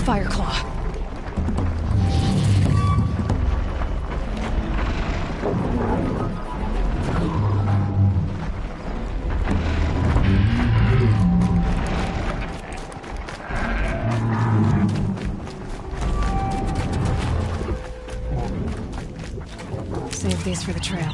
Fireclaw. Save these for the trail.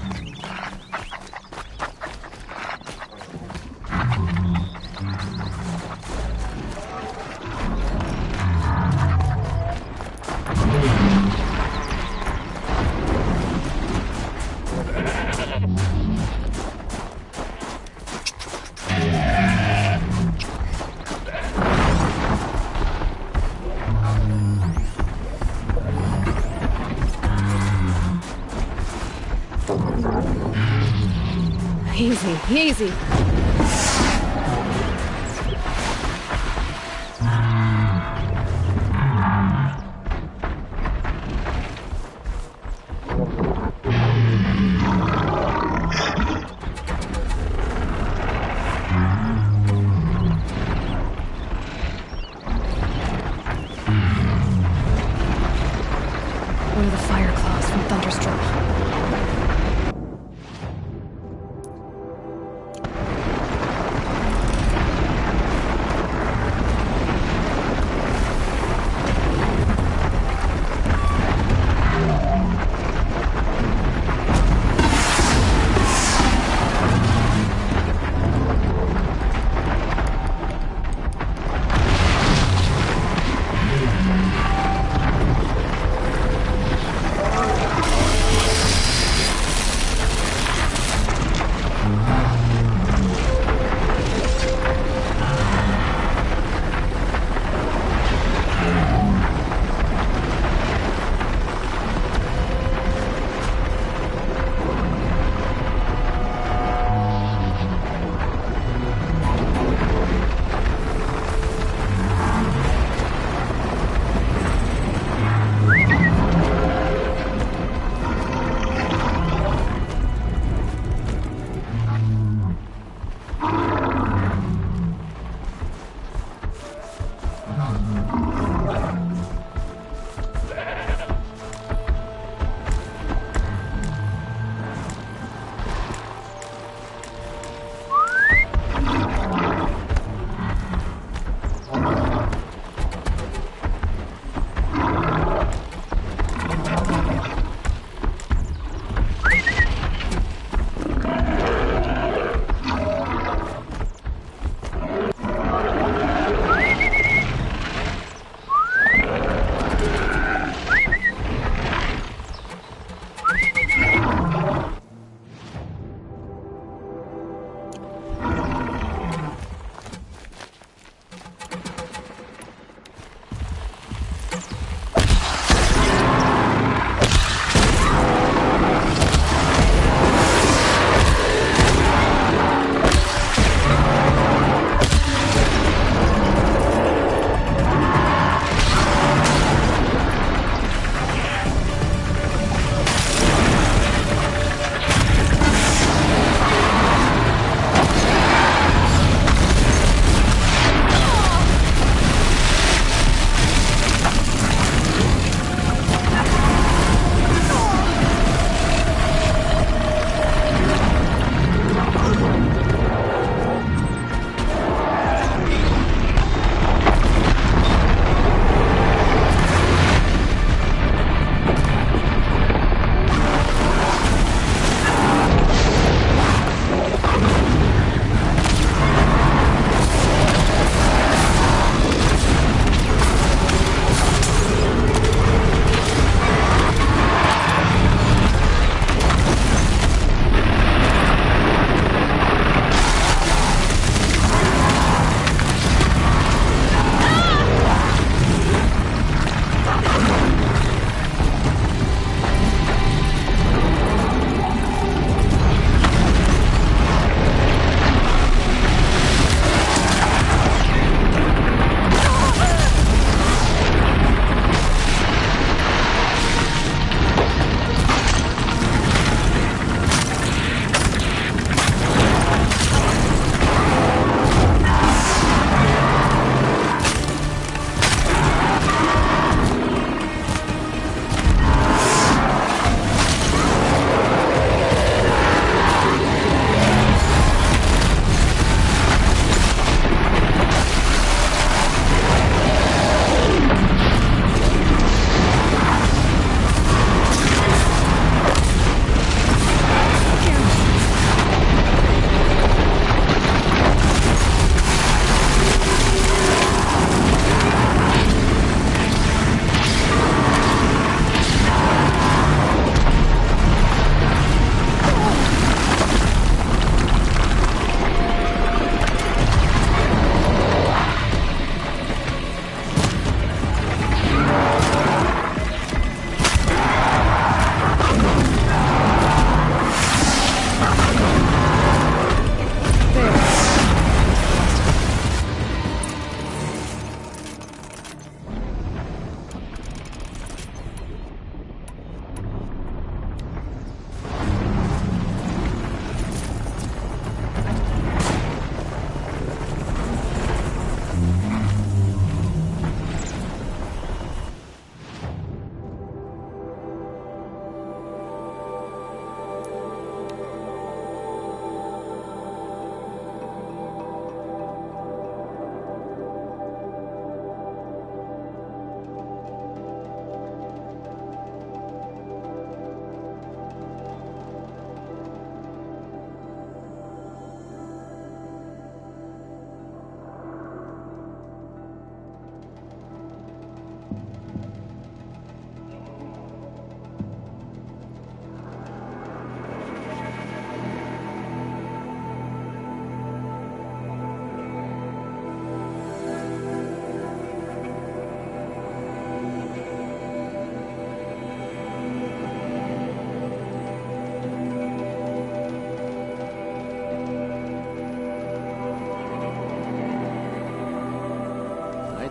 Easy, easy. One of the fire claws from Thunderstruck.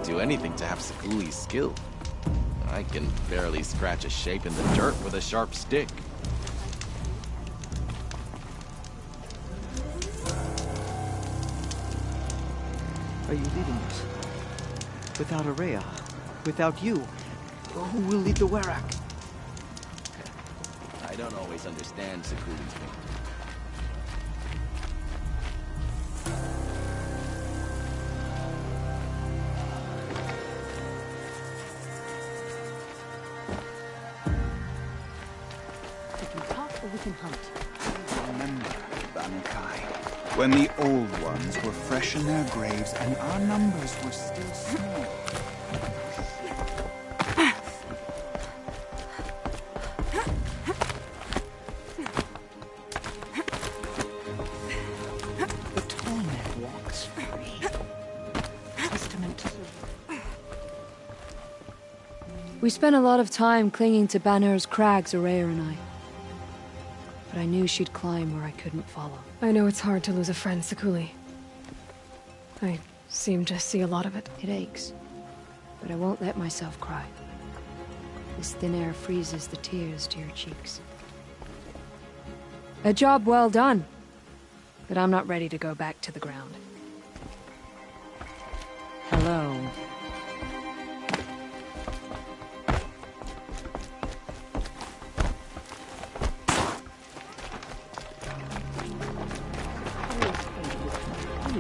I'd do anything to have Sekuli's skill. I can barely scratch a shape in the dirt with a sharp stick. Are you leaving us? Without Ourea? Without you? Who will lead the Werak? I don't always understand Sekuli's thing. We can talk or we can hunt. Remember, Bankai, when the old ones were fresh in their graves and our numbers were still small. The tall man walks free. Testament to We spent a lot of time clinging to Banner's crags, Ourea and I. But I knew she'd climb where I couldn't follow. I know it's hard to lose a friend, Sekuli. I seem to see a lot of it. It aches. But I won't let myself cry. This thin air freezes the tears to your cheeks. A job well done. But I'm not ready to go back to the ground. Hello.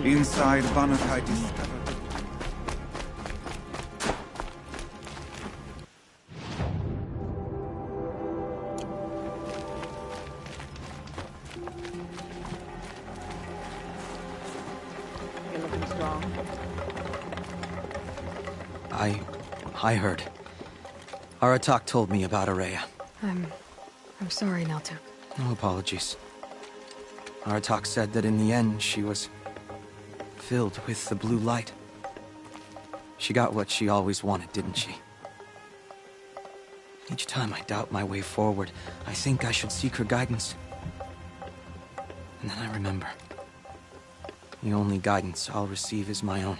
Inside, Bankai discovered... You're looking strong. I heard. Aratak told me about Ourea. I'm sorry, Naltuk. No apologies. Aratak said that in the end she was filled with the blue light. She got what she always wanted, didn't she? Each time I doubt my way forward, I think I should seek her guidance. And then I remember. The only guidance I'll receive is my own.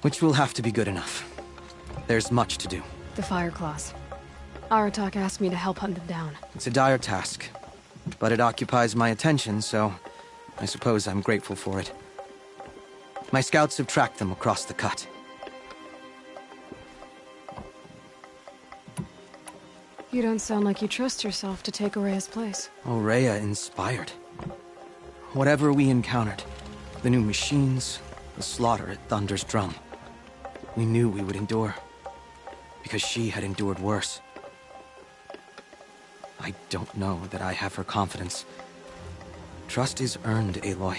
Which will have to be good enough. There's much to do. The Fireclaws. Aratak asked me to help hunt them down. It's a dire task, but it occupies my attention, so I suppose I'm grateful for it. My scouts have tracked them across the cut. You don't sound like you trust yourself to take Ourea's place. Ourea inspired. Whatever we encountered, the new machines, the slaughter at Thunder's Drum, we knew we would endure, because she had endured worse. I don't know that I have her confidence. Trust is earned, Aloy.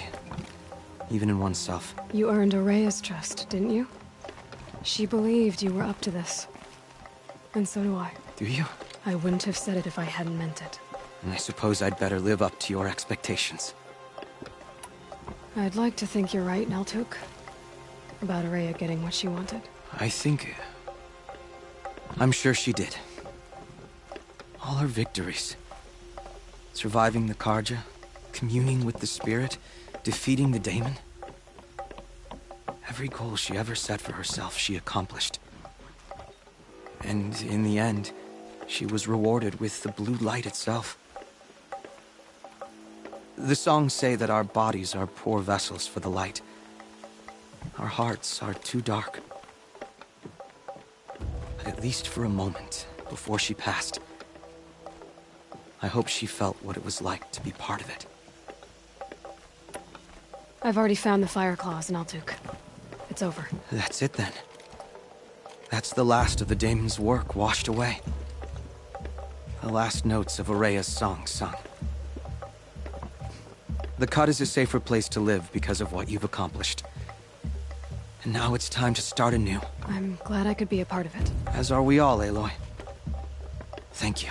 Even in oneself. You earned Ourea's trust, didn't you? She believed you were up to this. And so do I. Do you? I wouldn't have said it if I hadn't meant it. And I suppose I'd better live up to your expectations. I'd like to think you're right, Naltuk. About Ourea getting what she wanted. I'm sure she did. All her victories. Surviving the Carja, communing with the Spirit, defeating the Daemon. Every goal she ever set for herself, she accomplished. And in the end, she was rewarded with the blue light itself. The songs say that our bodies are poor vessels for the light. Our hearts are too dark. But at least for a moment, before she passed, I hope she felt what it was like to be part of it. I've already found the Fireclaws, Naltuk. It's over. That's it then. That's the last of the Daemon's work washed away. The last notes of Ourea's song sung. The Cut is a safer place to live because of what you've accomplished. And now it's time to start anew. I'm glad I could be a part of it. As are we all, Aloy. Thank you.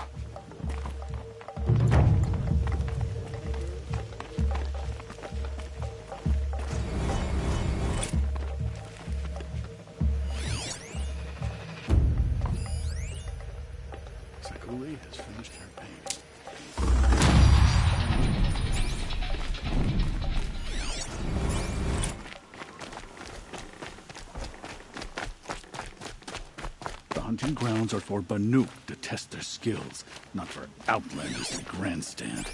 Sekuli has finished her painting. hunting grounds are for Banuk to test their skills, not for outlanders to grandstand.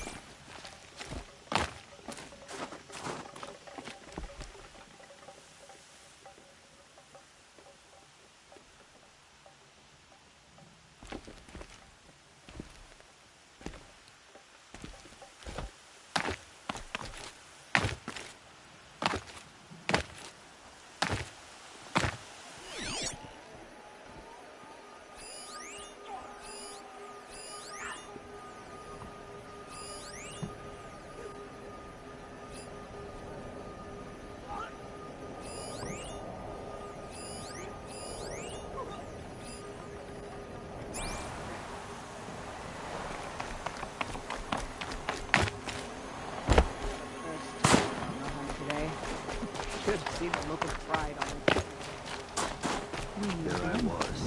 There I was,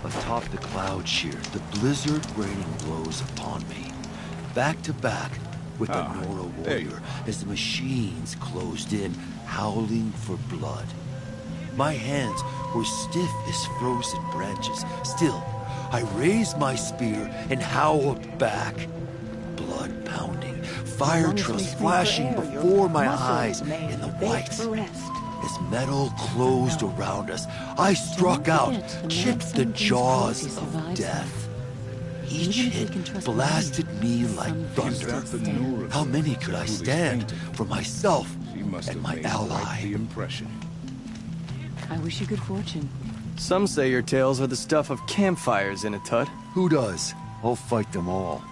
atop the cloud sheer, the blizzard raining blows upon me. Back to back with the Nora warrior as the machines closed in, howling for blood. My hands were stiff as frozen branches. Still, I raised my spear and howled back. Blood pounding, fire trails flashing before my eyes in the white. As metal closed around us, I struck out, chipped the jaws of death. Each hit blasted me like thunder. How many could I stand for myself and my ally? I wish you good fortune. Some say your tales are the stuff of campfires, Inatut. Who does? I'll fight them all.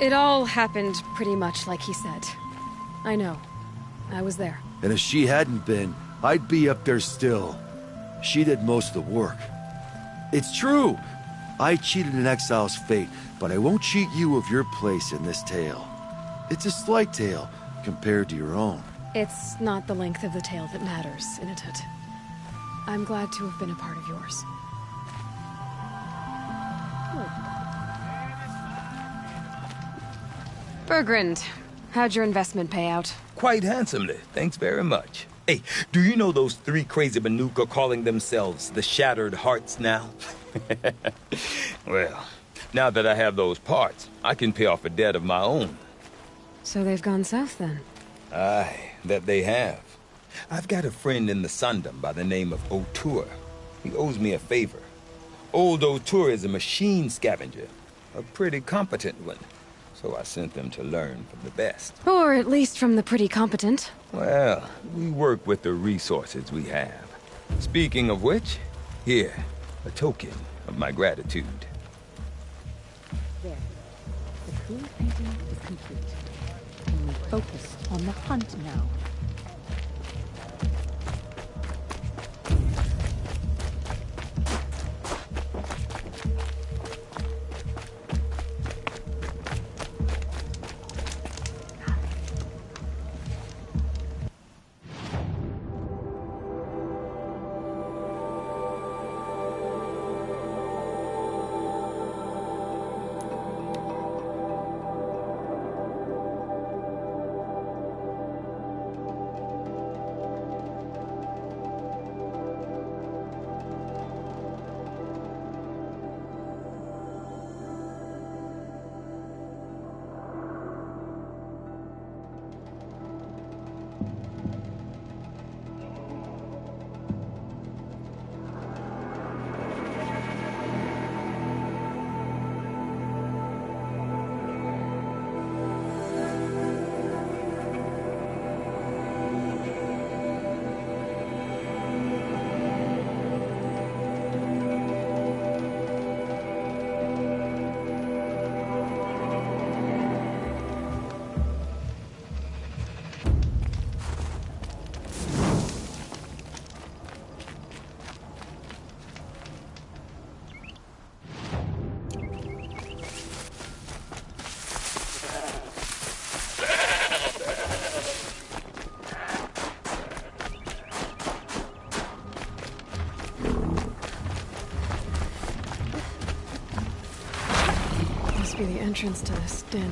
It all happened pretty much like he said. I know. I was there. And if she hadn't been, I'd be up there still. She did most of the work. It's true. I cheated an exile's fate, but I won't cheat you of your place in this tale. It's a slight tale compared to your own. It's not the length of the tale that matters, Inatut. I'm glad to have been a part of yours. Bergrand, how'd your investment pay out? Quite handsomely, thanks very much. Hey, do you know those three crazy Banuk are calling themselves the Shattered Hearts now? Well, now that I have those parts, I can pay off a debt of my own. So they've gone south then? Aye, that they have. I've got a friend in the Sundom by the name of O'Toole. He owes me a favor. Old O'Toole is a machine scavenger, a pretty competent one. So I sent them to learn from the best. Or at least from the pretty competent. Well, we work with the resources we have. Speaking of which, here, a token of my gratitude. There. The cool painting is complete. And we focus on the hunt now. Be the entrance to this den.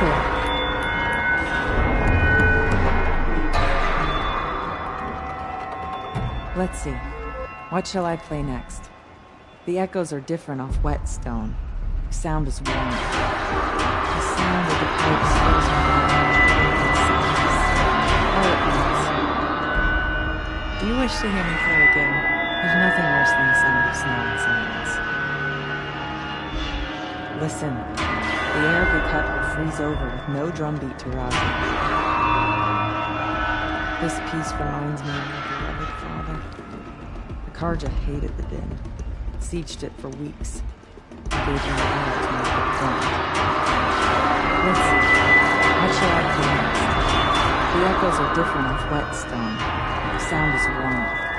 for? Let's see. What shall I play next? The echoes are different off Whetstone. The sound is warm. The sound of the pipes frozen by all at once. Do you wish to hear me play again? There's nothing worse than the sound of snow and silence. Listen. The air we cut will freeze over with no drumbeat to rouse me. This piece reminds me of my beloved father. The Karja hated the din, sieged it for weeks, and gave me an hour to make it done. Let's see. What shall I play next? The echoes are different off Whetstone. The sound is warm.